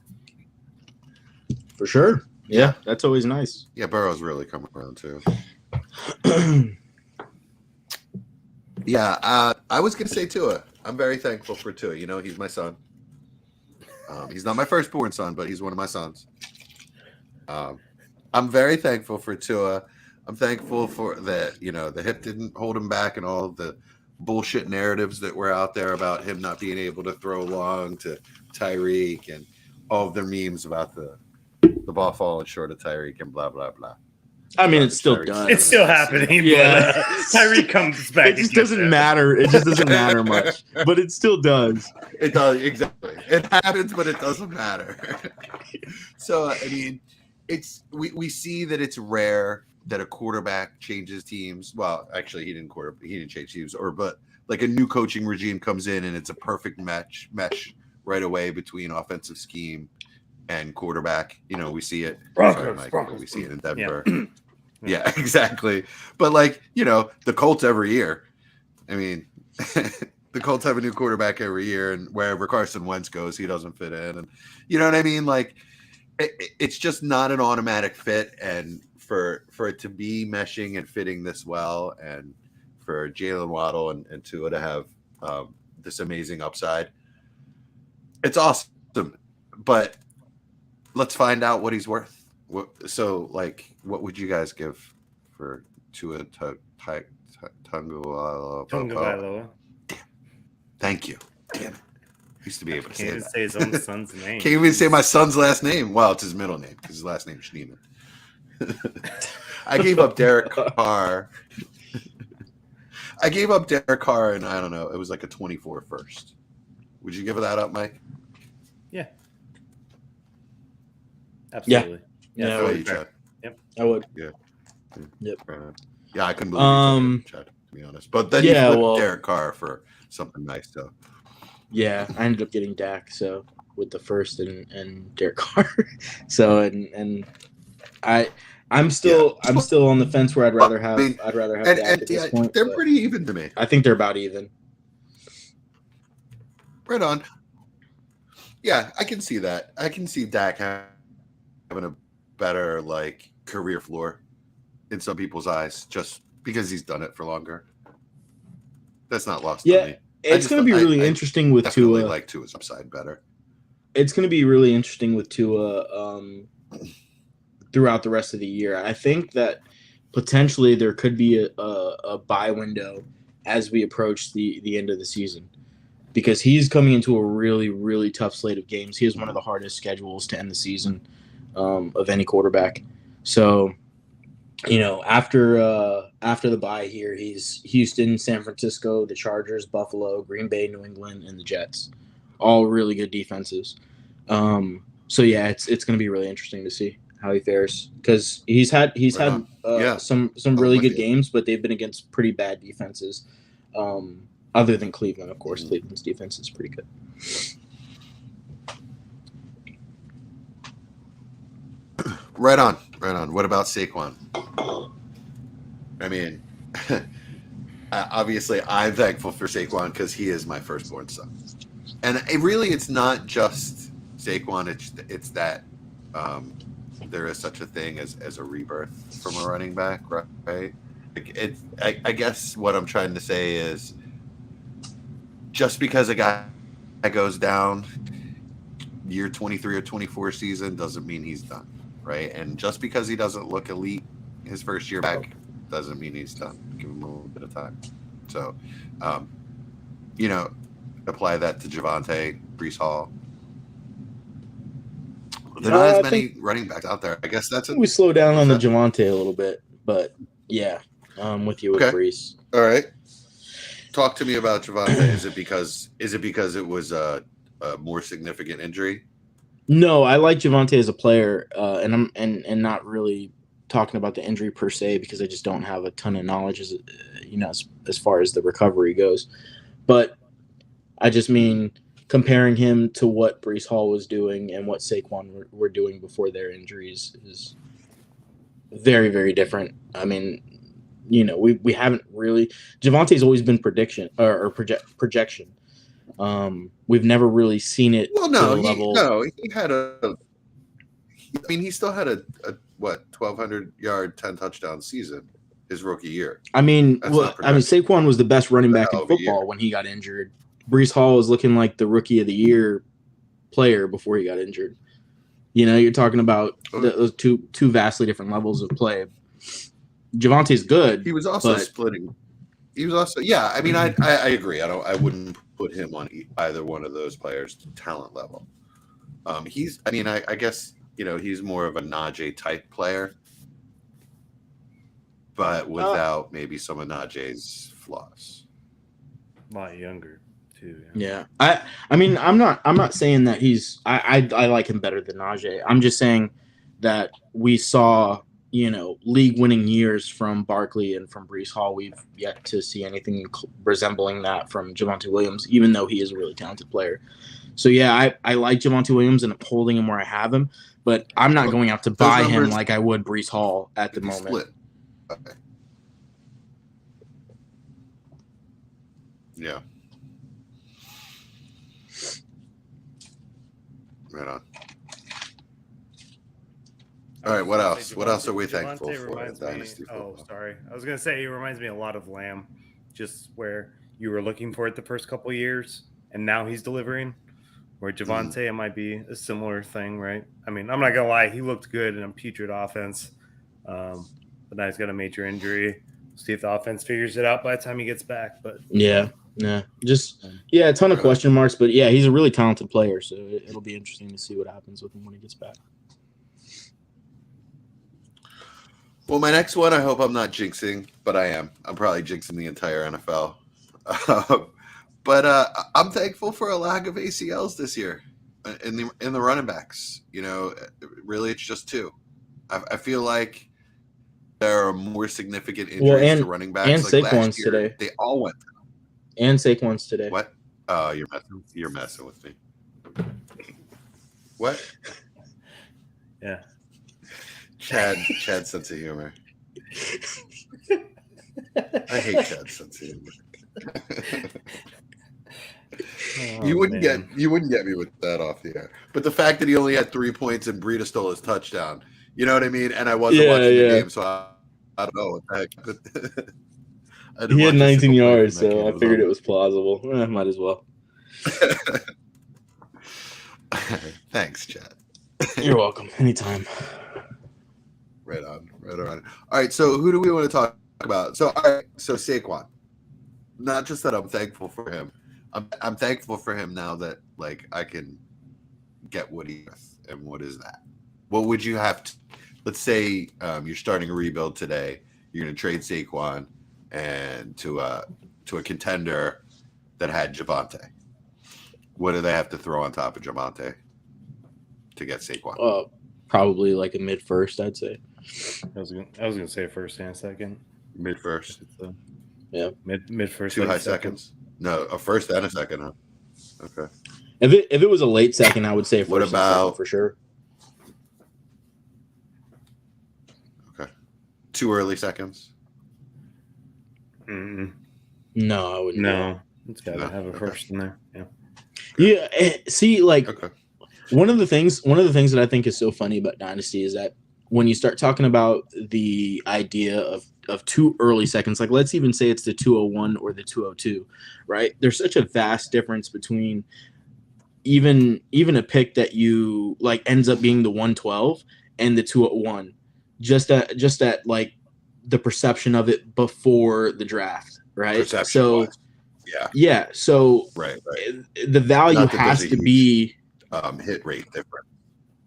For sure. Yeah, that's always nice. Yeah, Burrow's really coming around too. Yeah, I was going to say Tua. I'm very thankful for Tua. He's my son. He's not my firstborn son, but he's one of my sons. I'm very thankful for Tua. I'm thankful for that, the hip didn't hold him back and all the bullshit narratives that were out there about him not being able to throw long to Tyreek and all of their memes about the ball falling short of Tyreek and blah, blah, blah. I mean, it's still done. It's still happening. Yeah. But, Tyreek comes back. It just doesn't matter. It just doesn't matter much, but it still does. It does, exactly. It happens, but it doesn't matter. So, I mean, we see that it's rare that a quarterback changes teams. Well, actually, he didn't change teams, but like a new coaching regime comes in and it's a perfect mesh right away between offensive scheme and quarterback. We see it. We see it in Denver. Yeah, exactly. But like, the Colts every year. I mean, the Colts have a new quarterback every year, and wherever Carson Wentz goes, he doesn't fit in. And you know what I mean? Like, it's just not an automatic fit. And for it to be meshing and fitting this well, and for Jalen Waddle and Tua to have this amazing upside, it's awesome. But let's find out what he's worth. So, like, what would you guys give for Tua Tagovailoa? Thank you. Damn it. Used to be able to say that. Can't say his own son's name. Can't even say my son's last name. Well, it's his middle name because his last name is Schneeman. I gave up Derek Carr. And I don't know. It was like a 24 first. Would you give that up, Mike? Yeah. Absolutely. Yeah, I would. I would. Yeah. Yep. Yeah, I couldn't believe you took it, Chad, to be honest. But then you flipped Derek Carr for something nice, though. Yeah, I ended up getting Dak with the first and Derek Carr. So and I'm still on the fence where I'd rather have Dak at this point. They're pretty even to me. I think they're about even. Right on. Yeah, I can see that. I can see Dak having a better career floor in some people's eyes, just because he's done it for longer. That's not lost on me. It's going to be really interesting with Tua. I like Tua's upside better. It's going to be really interesting with Tua throughout the rest of the year. I think that potentially there could be a bye window as we approach the end of the season, because he's coming into a really, really tough slate of games. He has one of the hardest schedules to end the season of any quarterback. So, after the bye here, he's Houston, San Francisco, the Chargers, Buffalo, Green Bay, New England, and the Jets. All really good defenses. So yeah, it's going to be really interesting to see how he fares, because he's had some really good games, but they've been against pretty bad defenses. Other than Cleveland, of course. Cleveland's defense is pretty good. Right on. What about Saquon? I mean, obviously, I'm thankful for Saquon because he is my firstborn son, and it's not just Saquon. It's that there is such a thing as a rebirth from a running back, right? I guess what I'm trying to say is, just because a guy goes down year 23 or 24 season doesn't mean he's done, right? And just because he doesn't look elite his first year back doesn't mean he's done. Give him a little bit of time. So, apply that to Javonte, Breece Hall. There are not as many running backs out there. I guess we slow down on the Javonte a little bit, but yeah, I'm with you with Breece. All right. Talk to me about Javonte. Is it because it was a more significant injury? No, I like Javonte as a player, and I'm not really talking about the injury per se, because I just don't have a ton of knowledge as far as the recovery goes. But I just mean comparing him to what Breece Hall was doing and what Saquon were doing before their injuries is very, very different. I mean, we haven't really – Javonte's always been projection. We've never really seen it to the level. He had he still had a 1,200-yard, 10-touchdown season his rookie year. Saquon was the best running back in football when he got injured. Breece Hall was looking like the rookie of the year player before he got injured. You're talking about those two vastly different levels of play. Javonte's good. He was also splitting. He was also, yeah. I mean, I agree. I wouldn't put him on either one of those players' talent level. I guess he's more of a Najee type player, but without maybe some of Najee's flaws. A lot younger too. Yeah. I'm not saying that he's. I like him better than Najee. I'm just saying that we saw league-winning years from Barkley and from Breece Hall. We've yet to see anything resembling that from Javonte Williams, even though he is a really talented player. So, yeah, I like Javonte Williams, and I'm holding him where I have him, but I'm not going out to buy him like I would Breece Hall at the moment. Split. Okay. Yeah. Right on. All right, what else? What else are we thankful for in Dynasty football? Sorry. I was going to say, he reminds me a lot of Lamb, just where you were looking for it the first couple of years, and now he's delivering. Where Javonte, it might be a similar thing, right? I mean, I'm not going to lie. He looked good in a putrid offense, but now he's got a major injury. See if the offense figures it out by the time he gets back. But yeah. A ton of question marks, but yeah, he's a really talented player, so it'll be interesting to see what happens with him when he gets back. Well, my next one, I hope I'm not jinxing, but I am. I'm probably jinxing the entire NFL. But I'm thankful for a lack of ACLs this year in the running backs. Really, it's just two. I feel like there are more significant Well, injuries to running backs. and Like last Saquon's year, today. they all went. And Saquon's today. What? You're messing with me. What? Yeah. Chad's sense of humor. I hate Chad's sense of humor. You wouldn't get me with that off the air. But the fact that he only had 3 points and Breida stole his touchdown, you know what I mean? And I wasn't watching the game, so I don't know what the heck. He had 19 yards, game. so I figured it was plausible. Might as well. Thanks, Chad. You're welcome. Anytime. Right on. All right, so who do we want to talk about? So Saquon. Not just that I'm thankful for him. I'm thankful for him now that like I can get what he is. And what is that? What would you have to? Let's say you're starting a rebuild today. You're going to trade Saquon and to a contender that had Javonte. What do they have to throw on top of Javonte to get Saquon? Probably like a mid first, I'd say. I was gonna say first and second. Mid first. Yeah. Mid first. 2 high seconds. No, a first and a second. Huh? Okay. If it was a late second, I would say first. What about for sure? Okay. 2 early seconds. Mm-mm. No, I wouldn't. No, it's got to have a first in there. Yeah. Yeah. See, like Okay. one of the things that I think is so funny about Dynasty is that when you start talking about the idea of 2 early seconds, like let's even say it's the 201 or the 202, right? There's such a vast difference between even a pick that you like ends up being the 112 and the 201, just at like the perception of it before the draft, right? Perception-wise. Yeah. So right. The value Not that has there's a to be hit rate different.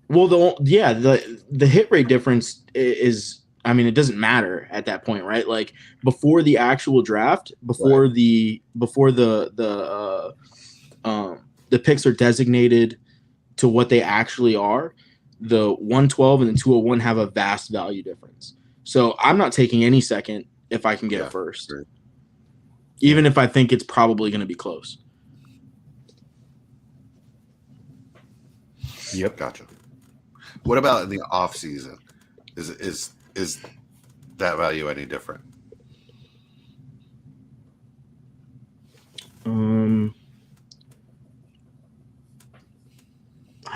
well. The hit rate difference is. I mean, it doesn't matter at that point, right? Like before the actual draft, before the picks are designated to what they actually are, the 112 and the 201 have a vast value difference. So I'm not taking any second if I can get a first, right. Even if I think it's probably going to be close. Yep. Gotcha. What about in the off season? Is that value any different? I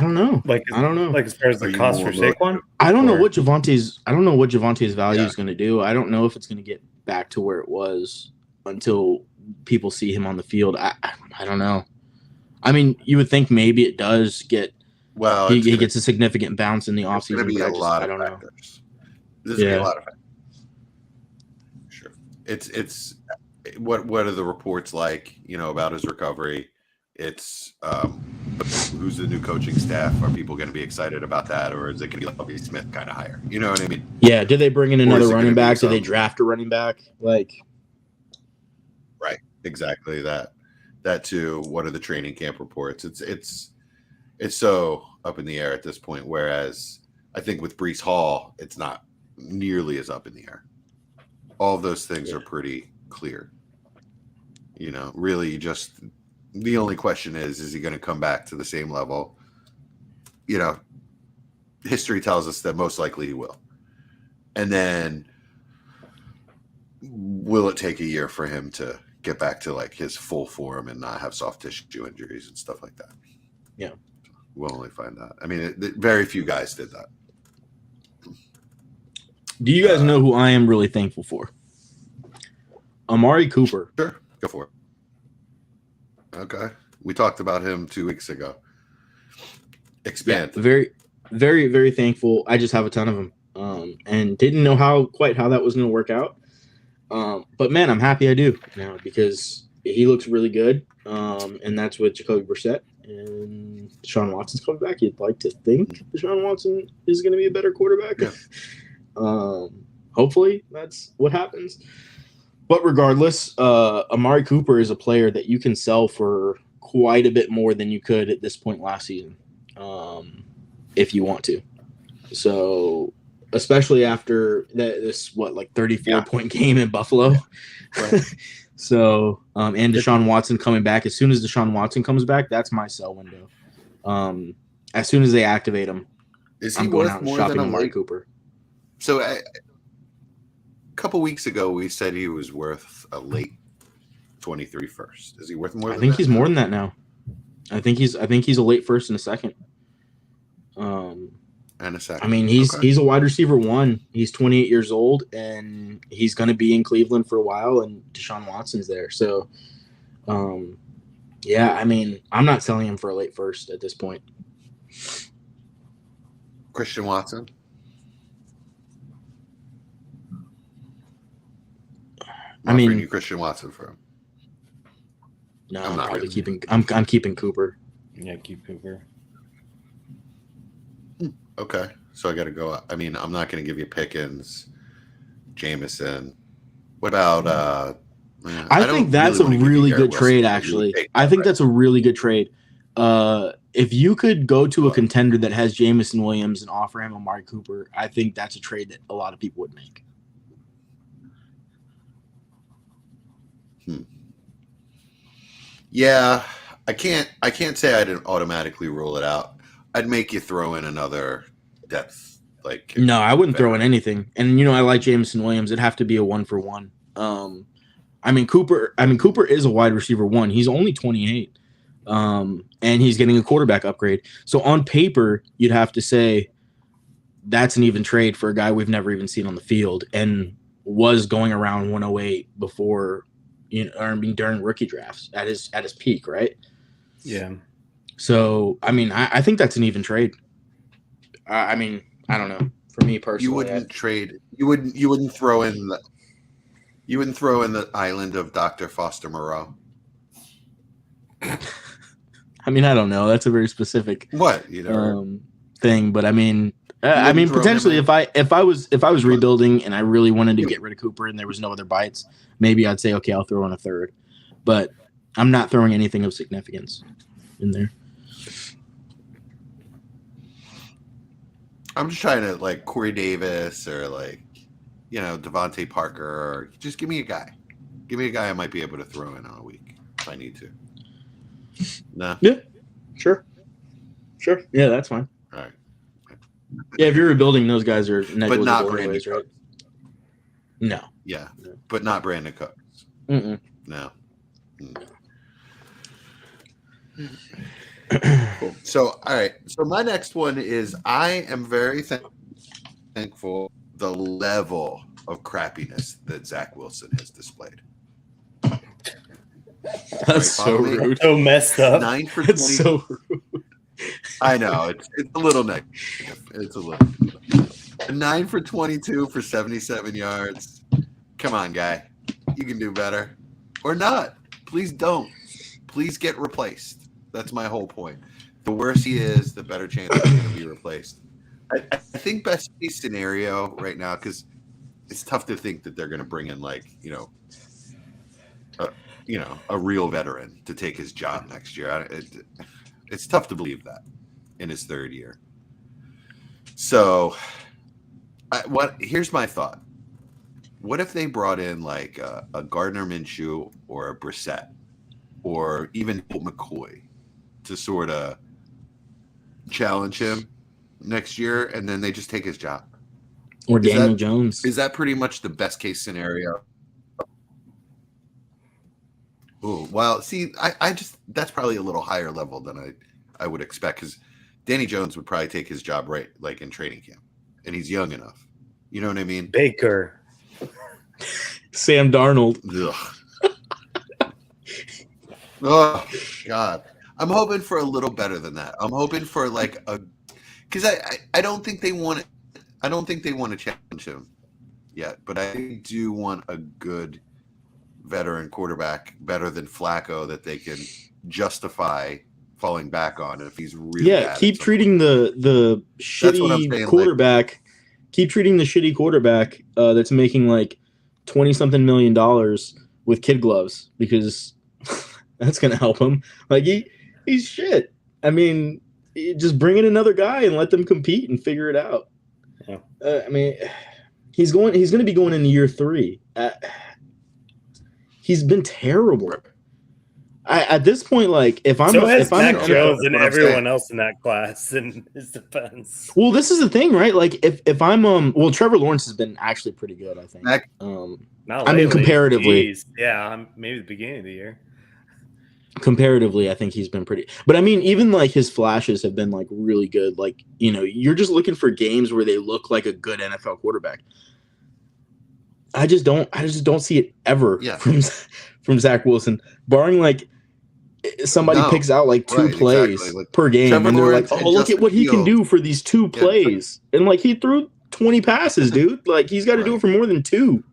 don't know. I don't know. Like as far as the cost for Saquon, I don't know what Javonte's value is going to do. I don't know if it's going to get back to where it was until people see him on the field. I don't know. I mean, you would think maybe it does get. Well, he gets a significant bounce in the offseason. It's going to be a lot of factors. There's going to be a lot of factors. Sure. It's what are the reports like? About his recovery. It's who's the new coaching staff? Are people going to be excited about that, or is it going to be Lovie Smith kind of higher? You know what I mean? Yeah. Did they bring in another running back? Did they draft a running back? Right. Exactly that. That too. What are the training camp reports? It's so up in the air at this point. Whereas I think with Breece Hall, it's not nearly as up in the air. All of those things are pretty clear. Really just the only question is he going to come back to the same level? History tells us that most likely he will. And then will it take a year for him to get back to like his full form and not have soft tissue injuries and stuff like that? Yeah. We'll only find out. I mean, very few guys did that. Do you guys know who I am really thankful for? Amari Cooper. Sure. Go for it. Okay. We talked about him 2 weeks ago. Expand. Yeah, very, very, very thankful. I just have a ton of them, and didn't know quite how that was going to work out. But man, I'm happy I do now because he looks really good. And that's with Jacoby Brissett and Deshaun Watson's coming back. You'd like to think Deshaun Watson is going to be a better quarterback. Yeah. Hopefully that's what happens. But regardless, Amari Cooper is a player that you can sell for quite a bit more than you could at this point last season, if you want to. So especially after this 34-point game in Buffalo. Right. So, and Deshaun Watson coming back. As soon as Deshaun Watson comes back, that's my sell window. As soon as they activate him, Is he I'm going worth out and more shopping than a Amari late? Cooper. So a couple weeks ago, we said he was worth a late 23 first. Is he worth more? I think he's more than that now. I think he's a late first and a second. And a second. I mean, he's a wide receiver 1. He's 28 years old, and he's going to be in Cleveland for a while, and Deshaun Watson's there. So, yeah, I mean, I'm not selling him for a late first at this point. Christian Watson. I mean, you Christian Watson for him. No, I'm I'm not probably really. keeping. I'm keeping Cooper. Yeah, keep Cooper. Okay, so I got to go. I mean, I'm not going to give you Pickens, Jameson. What about? I think that's a really good trade, actually. I think that's a really good trade. If you could go to a contender that has Jameson Williams and offer him Amari Cooper, I think that's a trade that a lot of people would make. Yeah, I can't say I didn't automatically rule it out. I'd make you throw in another depth. No, I wouldn't throw in anything. And I like Jameson Williams. It'd have to be a 1-for-1. I mean Cooper is a wide receiver 1. He's only 28. And he's getting a quarterback upgrade. So on paper, you'd have to say that's an even trade for a guy we've never even seen on the field and was going around 108 before, during rookie drafts at his peak, right? Yeah. So, I mean, I think that's an even trade. I mean, I don't know. For me personally, you wouldn't trade. You wouldn't throw in the island of Dr. Foster Moreau. I mean, I don't know. That's a very specific thing, but I mean, potentially if I was rebuilding and I really wanted to get rid of Cooper and there was no other bites, maybe I'd say, okay, I'll throw in a third, but I'm not throwing anything of significance in there. I'm just trying to Corey Davis or Devontae Parker. Or just give me a guy. Give me a guy I might be able to throw in on a week if I need to. No. Yeah. Sure. Yeah, that's fine. All right. Yeah, if you're rebuilding, those guys are negligible, but not Brandon anyways, right? No. Yeah, but not Brandon Cooks. Mm-mm. No. Cool. So, all right. So my next one is I am very thankful the level of crappiness that Zach Wilson has displayed. That's so rude. So messed up. 9 for 20. It's so rude. I know. It's a little negative. It's a little. 9 for 22 for 77 yards. Come on, guy. You can do better. Or not. Please don't. Please get replaced. That's my whole point. The worse he is, the better chance he's going to be replaced. I think best case scenario right now, because it's tough to think that they're going to bring in a real veteran to take his job next year. It's tough to believe that in his third year. So, here's my thought. What if they brought in a Gardner Minshew or a Brissett or even McCoy to sort of challenge him next year, and then they just take his job? Or Daniel Jones. Is that pretty much the best case scenario? Oh, well, see, I just that's probably a little higher level than I would expect, because Danny Jones would probably take his job right in training camp, and he's young enough. You know what I mean? Baker. Sam Darnold. Ugh. Oh God, I'm hoping for a little better than that. I'm hoping for because I don't think they want it. I don't think they want to challenge him yet, but I do want a good veteran quarterback, better than Flacco, that they can justify falling back on if he's really bad. Keep treating the shitty quarterback. Keep treating the shitty quarterback that's making $20-something million with kid gloves, because that's gonna help him. He's shit. I mean, just bring in another guy and let them compete and figure it out. Yeah. I mean, he's going to be going into year 3. He's been terrible. At this point, like if I'm So has an Mac NFL, Jones and what I'm everyone saying. else in that class in his defense. well, this is the thing, right? Like if I'm well, Trevor Lawrence has been actually pretty good, I think. Mac- Not I mean, lately. comparatively. Jeez. Yeah, maybe the beginning of the year. Comparatively, I think he's been pretty. But I mean, even like his flashes have been like really good. Like, you're just looking for games where they look like a good NFL quarterback. I just don't see it ever Yeah. from Zach Wilson, barring like somebody No, picks out like 2 right, plays exactly. Like, per game, Trevor and they're Lawrence like, and "Oh, look at Justin what he can Fields. do for these 2 Yeah. plays," and like he threw 20 passes, dude. Like he's got to do Right. it for more than 2.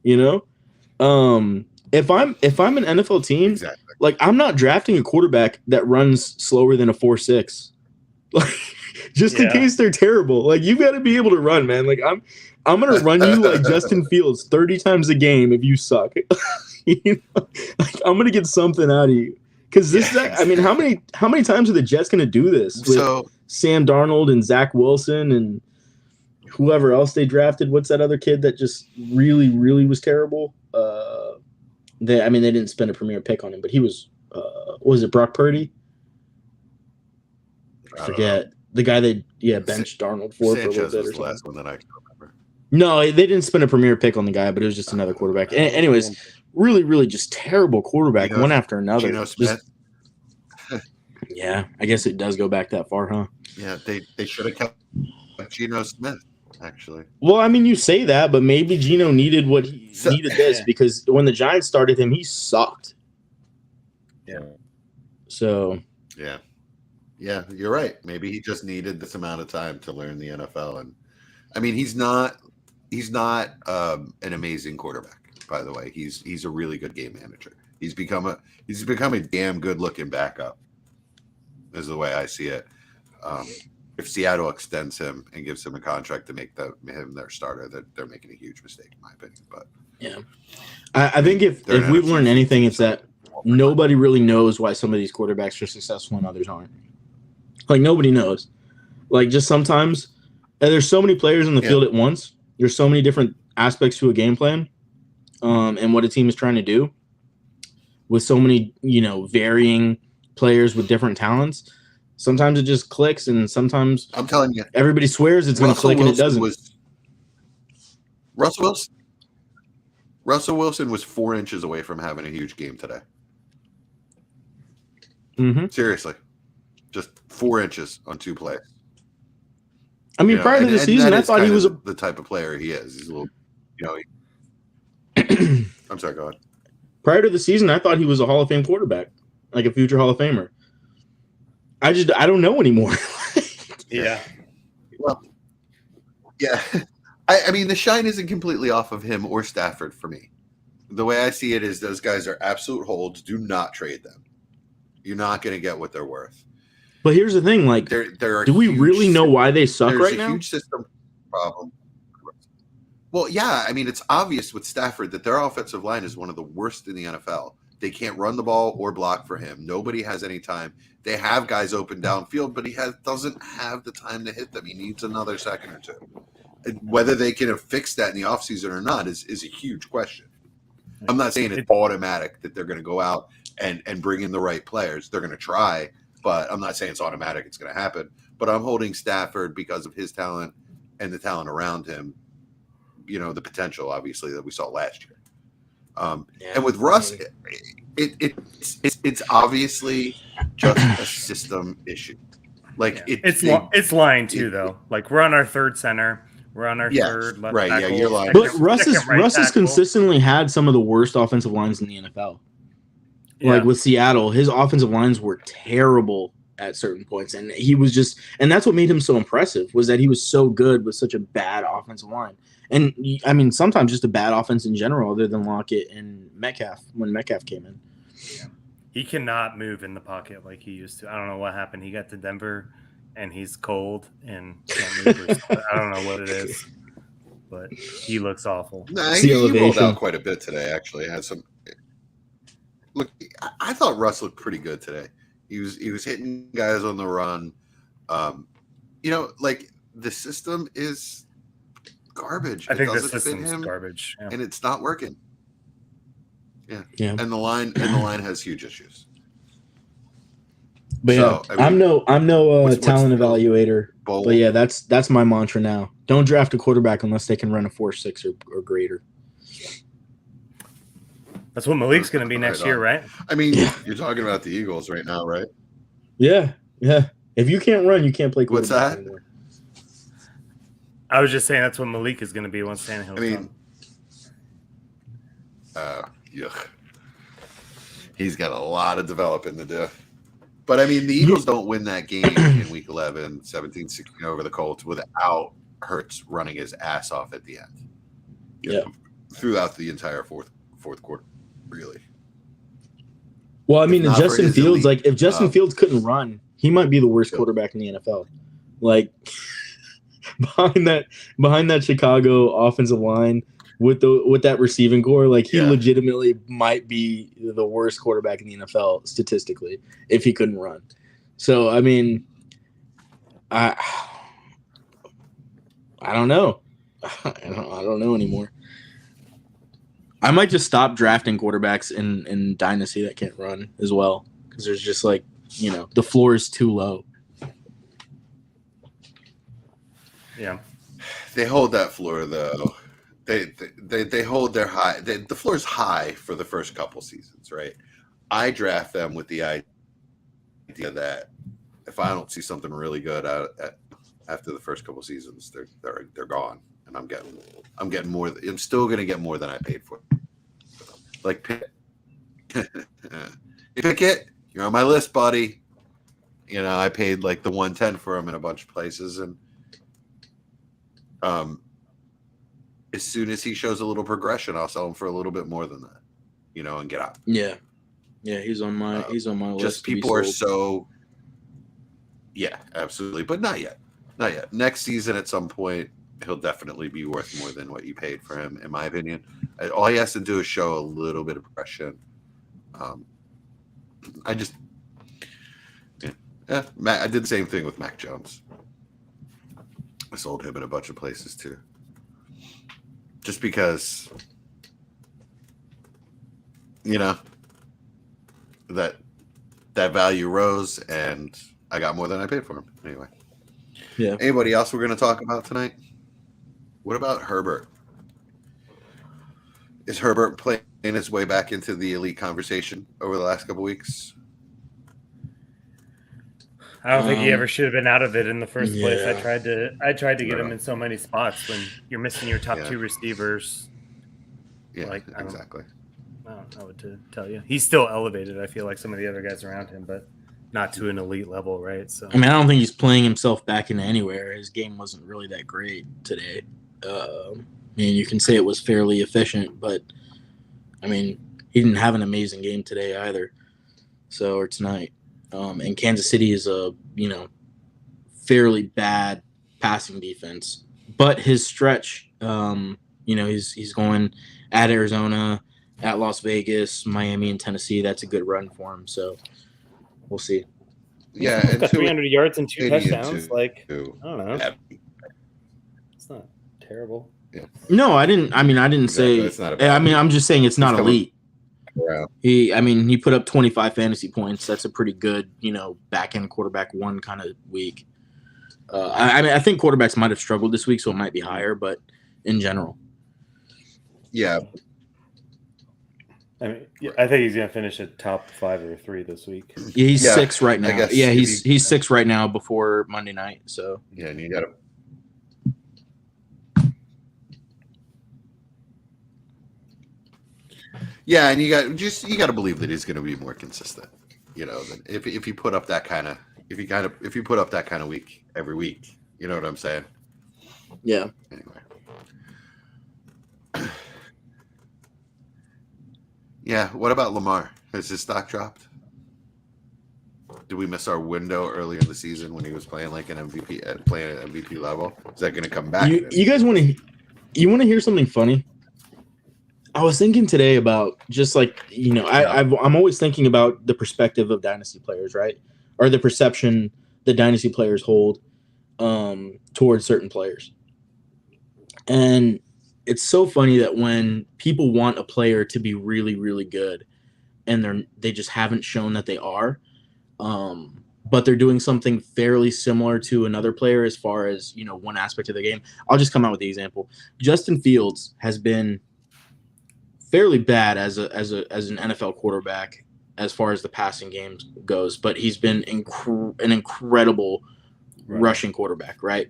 If I'm an NFL team, Exactly. like I'm not drafting a quarterback that runs slower than a 4.6, like just in Yeah. case they're terrible. Like you got to be able to run, man. Like I'm gonna run you like Justin Fields 30 times a game if you suck. Like, I'm gonna get something out of you because this. Yeah, I mean, how many times are the Jets gonna do this with So Sam Darnold and Zach Wilson and whoever else they drafted? What's that other kid that just really, really was terrible? They didn't spend a premier pick on him, but he was. Was it Brock Purdy? I don't forget the guy they benched Darnold for a Sanchez little bit or was the something. last one that I can remember. No, they didn't spend a premier pick on the guy, but it was just another quarterback. Anyways, really, really just terrible quarterback, one after another. Geno Smith. Yeah, I guess it does go back that far, huh? Yeah, they should have kept Geno Smith, actually. Well, I mean, you say that, but maybe Geno needed what he needed this Yeah. because when the Giants started him, he sucked. Yeah. So Yeah, you're right. Maybe he just needed this amount of time to learn the NFL. And I mean, he's not an amazing quarterback, by the way. He's a really good game manager. He's become a damn good looking backup, is the way I see it. If Seattle extends him and gives him a contract to make him their starter, they're making a huge mistake, in my opinion. But yeah, I think if They're an we've NFC learned anything, it's team, that nobody really knows why some of these quarterbacks are successful and others aren't. Like nobody knows. Like just sometimes, and there's so many players in the field at once. There's so many different aspects to a game plan, and what a team is trying to do. With so many, varying players with different talents, sometimes it just clicks, and sometimes I'm telling you, everybody swears it's going to click and it doesn't. Russell Wilson was 4 inches away from having a huge game today. Mm-hmm. Seriously, just 4 inches on 2 plays. I mean, prior to the season, I thought he was the type of player he is. He's a little, I'm sorry, go ahead. Prior to the season, I thought he was a Hall of Fame quarterback, like a future Hall of Famer. I don't know anymore. Yeah. Well, yeah. I mean, the shine isn't completely off of him or Stafford for me. The way I see it is those guys are absolute holds. Do not trade them. You're not going to get what they're worth. But here's the thing, like, do we really know why they suck right now? There's a huge system problem. Well, yeah, I mean, it's obvious with Stafford that their offensive line is one of the worst in the NFL. They can't run the ball or block for him. Nobody has any time. They have guys open downfield, but he doesn't have the time to hit them. He needs another second or two. And whether they can have fixed that in the offseason or not is a huge question. I'm not saying it's automatic that they're going to go out and bring in the right players. They're going to try, but I'm not saying it's automatic it's going to happen. But I'm holding Stafford because of his talent and the talent around him, the potential, obviously, that we saw last year. And with Russ, it's obviously just a system issue. Like it's lying too, though. Like we're on our third center. We're on our third left tackle. Yeah, you're lying. But Russ has consistently had some of the worst offensive lines in the NFL. Yeah. Like with Seattle, his offensive lines were terrible at certain points, and and that's what made him so impressive was that he was so good with such a bad offensive line. And I mean, sometimes just a bad offense in general, other than Lockett and Metcalf when Metcalf came in. Yeah. He cannot move in the pocket like he used to. I don't know what happened. He got to Denver, and he's cold and can't move. I don't know what it is, but he looks awful. Nah, he rolled out quite a bit today. Actually, had some. Look, I thought Russ looked pretty good today. He was hitting guys on the run. Like the system is garbage. I think the doesn't fit system's him, garbage. Yeah. and it's not working. Yeah. And the line has huge issues. But So, yeah, I mean, I'm no what's talent the evaluator. bowl? But yeah, that's my mantra now. Don't draft a quarterback unless they can run a 4.6 or greater. That's what Malik's going to be next Right year, on. right? I mean, Yeah. you're talking about the Eagles right now, right? Yeah. If you can't run, you can't play What's quarterback that? anymore. I was just saying that's what Malik is going to be once Tannehill's I mean, done. yuck. He's got a lot of developing to do. But, I mean, the Eagles don't win that game in Week 11, 17-16 over the Colts without Hurts running his ass off at the end. Yeah. Throughout the entire fourth quarter, really. Well, I mean, If not for Justin his Fields, elite, like if Justin Fields couldn't run, he might be the worst quarterback in the NFL. Like behind that Chicago offensive line with that receiving core, like he legitimately might be the worst quarterback in the NFL statistically if he couldn't run. So I mean, I don't know. I don't know anymore. I might just stop drafting quarterbacks in Dynasty that can't run as well because there's just like, the floor is too low. Yeah. They hold that floor, though. They hold their high. The floor is high for the first couple seasons, right? I draft them with the idea that if I don't see something really good after the first couple seasons, they're gone, and I'm getting more. I'm still going to get more than I paid for. Like Pickett, you're on my list, buddy. I paid like the 110 for him in a bunch of places, and as soon as he shows a little progression, I'll sell him for a little bit more than that, and get out. Yeah, he's on my list. Just people are so. Yeah, absolutely, but not yet. Next season, at some point, he'll definitely be worth more than what you paid for him, in my opinion. All he has to do is show a little bit of progression. I did the same thing with Mac Jones. I sold him in a bunch of places too, just because that value rose and I got more than I paid for him anyway. Yeah. Anybody else we're going to talk about tonight? What about Herbert? Is Herbert playing his way back into the elite conversation over the last couple weeks? I don't think he ever should have been out of it in the first place. Yeah. I tried to get him in so many spots when you're missing your top two receivers. Yeah, I exactly. don't know what to tell you. He's still elevated, I feel like, some of the other guys around him, but not to an elite level, right? So I mean, I don't think he's playing himself back into anywhere. His game wasn't really that great today. You can say it was fairly efficient, but I mean, he didn't have an amazing game today either. So, or tonight. And Kansas City is a, fairly bad passing defense. But his stretch, he's going at Arizona, at Las Vegas, Miami, and Tennessee. That's a good run for him. So we'll see. Yeah, he's got 300 yards and 2 touchdowns. I don't know. Yeah. It's not terrible. Yeah. No, I didn't. I didn't say. It's not a bad I'm just saying it's not elite. Around. He put up 25 fantasy points. That's a pretty good, back end quarterback one kind of week. I think quarterbacks might have struggled this week, so it might be higher, but in general. Yeah. I think he's going to finish at top 5 or 3 this week. Yeah, he's 6 right now. Yeah, he's 6 right now before Monday night. So yeah, and you got to. Yeah, and you got to believe that he's going to be more consistent. Than if you put up that kind of week every week, you know what I'm saying? Yeah. Anyway. Yeah. What about Lamar? Has his stock dropped? Did we miss our window earlier in the season when he was playing like an MVP, playing at MVP level? Is that going to come back? You guys want to hear something funny? I was thinking today about just like, I'm always thinking about the perspective of dynasty players, right? Or the perception that dynasty players hold. towards certain players. And it's so funny that when people want a player to be really, really good and they just haven't shown that they are, but they're doing something fairly similar to another player as far as, one aspect of the game. I'll just come out with the example. Justin Fields has been fairly bad as an NFL quarterback as far as the passing game goes, but he's been an incredible rushing quarterback, right?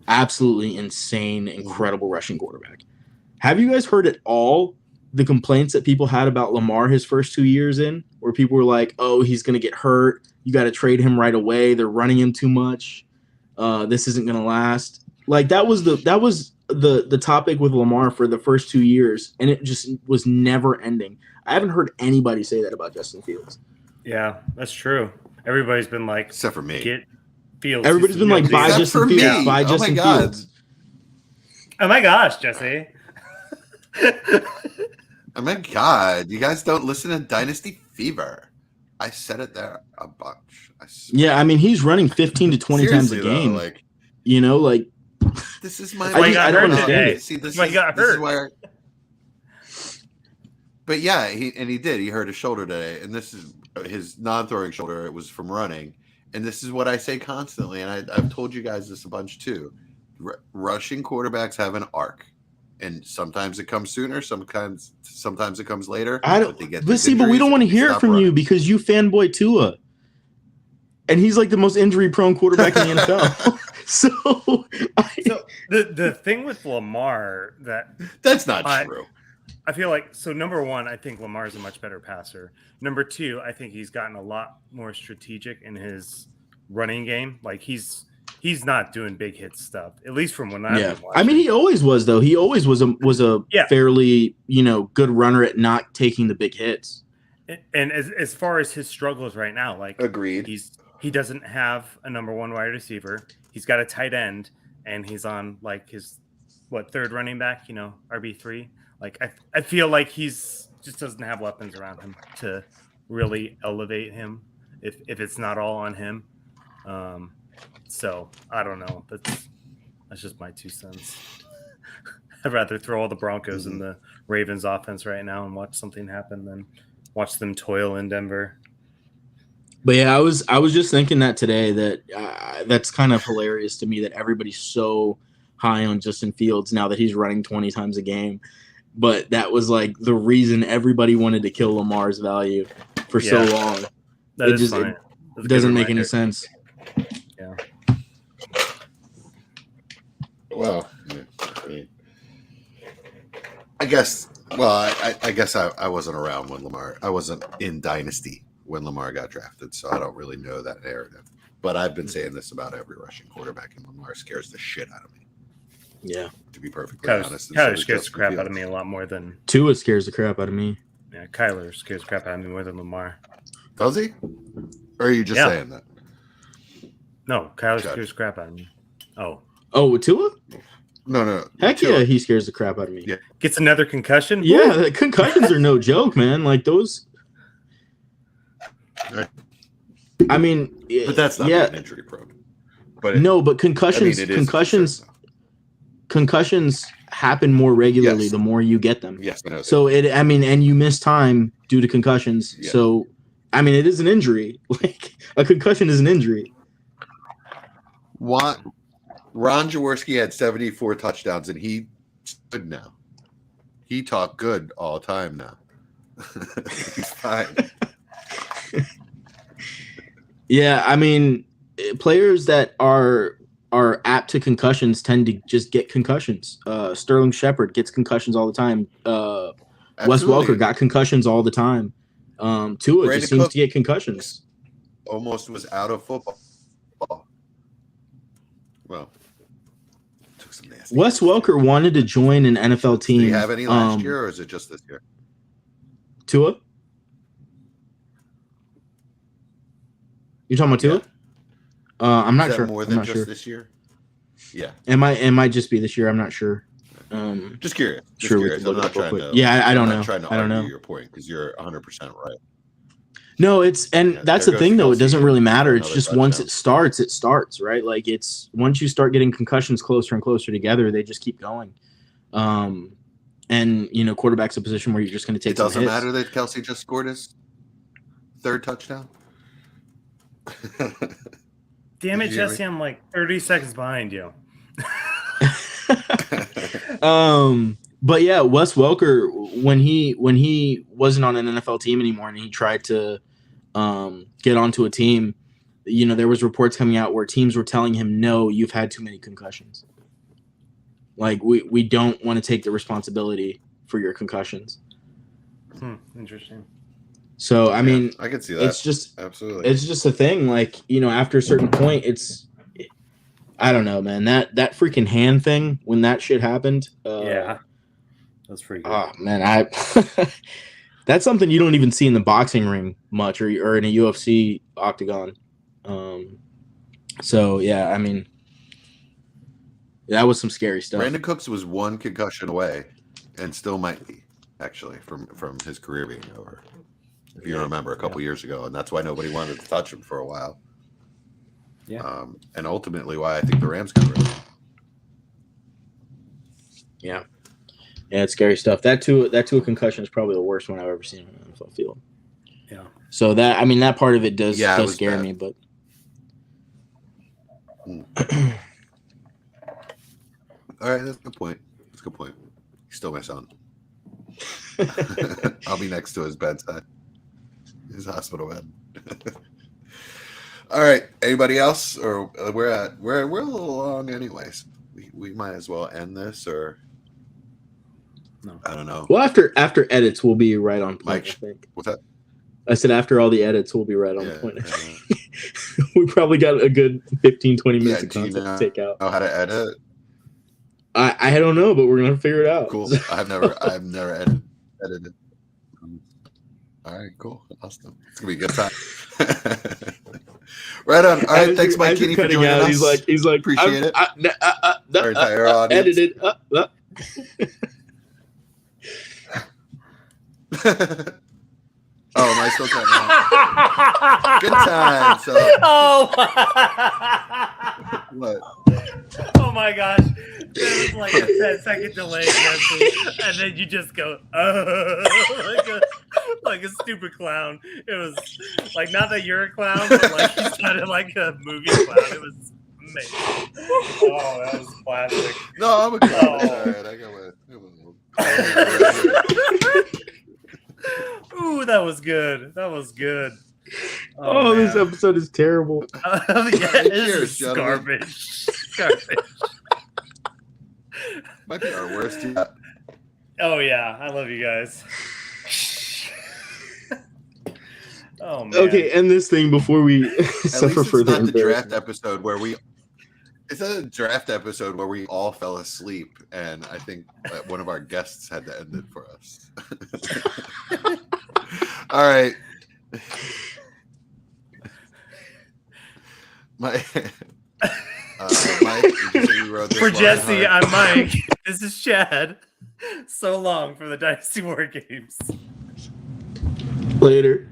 Absolutely insane, incredible rushing quarterback. Have you guys heard at all the complaints that people had about Lamar his first 2 years in, where people were like, oh, he's going to get hurt. You got to trade him right away. They're running him too much. This isn't going to last. Like that was the topic with Lamar for the first 2 years, and it just was never ending. I haven't heard anybody say that about Justin Fields. Yeah, that's true. Everybody's been like, except for me. Get Fields. Everybody's been like, buy Justin Fields. Buy Justin Fields. Oh my gosh, Jesse. Oh my God. You guys don't listen to Dynasty Fever. I said it there a bunch. Yeah, I mean, he's running 15 to 20 times a game. Though, this is my. I don't understand it. See, this got hurt. Is why. But yeah, he did. He hurt his shoulder today, and this is his non-throwing shoulder. It was from running, and this is what I say constantly, and I've told you guys this a bunch too. Rushing quarterbacks have an arc, and sometimes it comes sooner, sometimes it comes later. But we don't want to hear it from you because you fanboy Tua, and he's like the most injury-prone quarterback in the NFL. So the thing with Lamar that's not true. I feel like, so number one, I think Lamar is a much better passer. Number two, I think he's gotten a lot more strategic in his running game. Like he's not doing big hit stuff, at least from when I've been watching. I mean, he always was though. He always was a fairly good runner at not taking the big hits. And as far as his struggles right now, like agreed, he doesn't have a number one wide receiver. He's got a tight end, and he's on like his third running back, RB3. Like I feel like he's just doesn't have weapons around him to really elevate him if it's not all on him. So I don't know. That's just my 2 cents. I'd rather throw all the Broncos in the Ravens offense right now and watch something happen than watch them toil in Denver. But yeah, I was just thinking that today that that's kind of hilarious to me that everybody's so high on Justin Fields now that he's running 20 times a game. But that was like the reason everybody wanted to kill Lamar's value for so long. It doesn't make any sense. Yeah. Well, I guess I wasn't around when I wasn't in Dynasty when Lamar got drafted, so I don't really know that narrative. But I've been saying this about every rushing quarterback, and Lamar scares the shit out of me. Yeah. To be perfectly honest. Kyler scares the crap out of me a lot more than Tua scares the crap out of me. Yeah, Kyler scares the crap out of me more than Lamar. Does he? Or are you just saying that? No, Kyler scares the crap out of me. Oh, with Tua? No. Heck Tua. yeah, he scares the crap out of me. Yeah. Gets another concussion? Yeah, concussions are no joke, man. Like those. I mean, but that's not an injury prone. But but concussions happen more regularly the more you get them. Yes, I know. So and you miss time due to concussions. Yeah. So it is an injury. Like a concussion is an injury. What? Ron Jaworski had 74 touchdowns, and he's good now. He talked good all the time now. He's fine. Yeah, players that are apt to concussions tend to just get concussions. Sterling Shepard gets concussions all the time. Wes Welker got concussions all the time. Tua just seems to get concussions. Almost was out of football. Well, took some nasty. Wes Welker wanted to join an NFL team. Did he have any last year, or is it just this year? Tua? You're talking about Tua? Yeah. I'm not sure. More than just this year? Yeah. It might just be this year. I'm not sure. Just curious. We can look it up real quick. I don't know. I'm not trying to argue your point because you're 100% right. No, that's there the goes thing though. It Kelce doesn't really matter. It's another just once touchdown. it starts, right? Like it's once you start getting concussions closer and closer together, they just keep going. And quarterback's a position where you're just going to take It some doesn't hits. matter that Kelce just scored his third touchdown. Damn it, Did you hear Jesse! I'm like 30 seconds behind you. But yeah, Wes Welker, when he wasn't on an NFL team anymore and he tried to get onto a team, there was reports coming out where teams were telling him, no, you've had too many concussions. Like we don't want to take the responsibility for your concussions. Interesting. So I mean, I can see that. it's just absolutely. a thing. Like after a certain point, I don't know, man. That freaking hand thing when that shit happened. Yeah, that's pretty good. Oh man, that's something you don't even see in the boxing ring much, or in a UFC octagon. So yeah, I mean, that was some scary stuff. Brandon Cooks was one concussion away, and still might be actually from his career being over. If you remember, a couple years ago, and that's why nobody wanted to touch him for a while. Yeah, and ultimately why I think the Rams got rid of him. Yeah, it's scary stuff. That too, a concussion is probably the worst one I've ever seen on an NFL field. Yeah. So that part of it does scare bad. me, but. All right, that's a good point. That's a good point. He's still my son. I'll be next to his bedside, his hospital bed. All right. Anybody else, or we're a little long, anyways. We might as well end this, or no, I don't know. Well, after edits, we'll be right on point. Mike, I think. what's that? I said after all the edits, we'll be right on Yeah, point. We probably got a good 15, 20 minutes of do you content to take out. know how to edit? I don't know, but we're gonna figure it out. Cool. I've never edited. All right, cool. Awesome. It's gonna be a good time. Right on. All right, thanks, Mike Kinney, for joining us. He's like, appreciate it. Our entire audience. Edited. Oh, am I still cutting out? Good time. So Oh, what? oh my gosh. There was like a 10-second delay, Jesse, and then you just go, like a stupid clown. It was like, not that you're a clown, but like you sounded like a movie clown. It was amazing. Oh, that was classic. No, I'm a clown. Oh. It's all right. I got Ooh, that was good. That was good. Oh, this episode is terrible. Yeah, Cheers, this is gentlemen. garbage. Might be our worst yet. Oh yeah, I love you guys. Oh man. Okay, end this thing before we At suffer least it's further not the draft embarrassment. episode where we. It's a draft episode where we all fell asleep, and I think that one of our guests had to end it for us. All right. Mike, you wrote this For one, Jesse, huh? I'm Mike. This is Chad. So long for the Dynasty War Games. Later.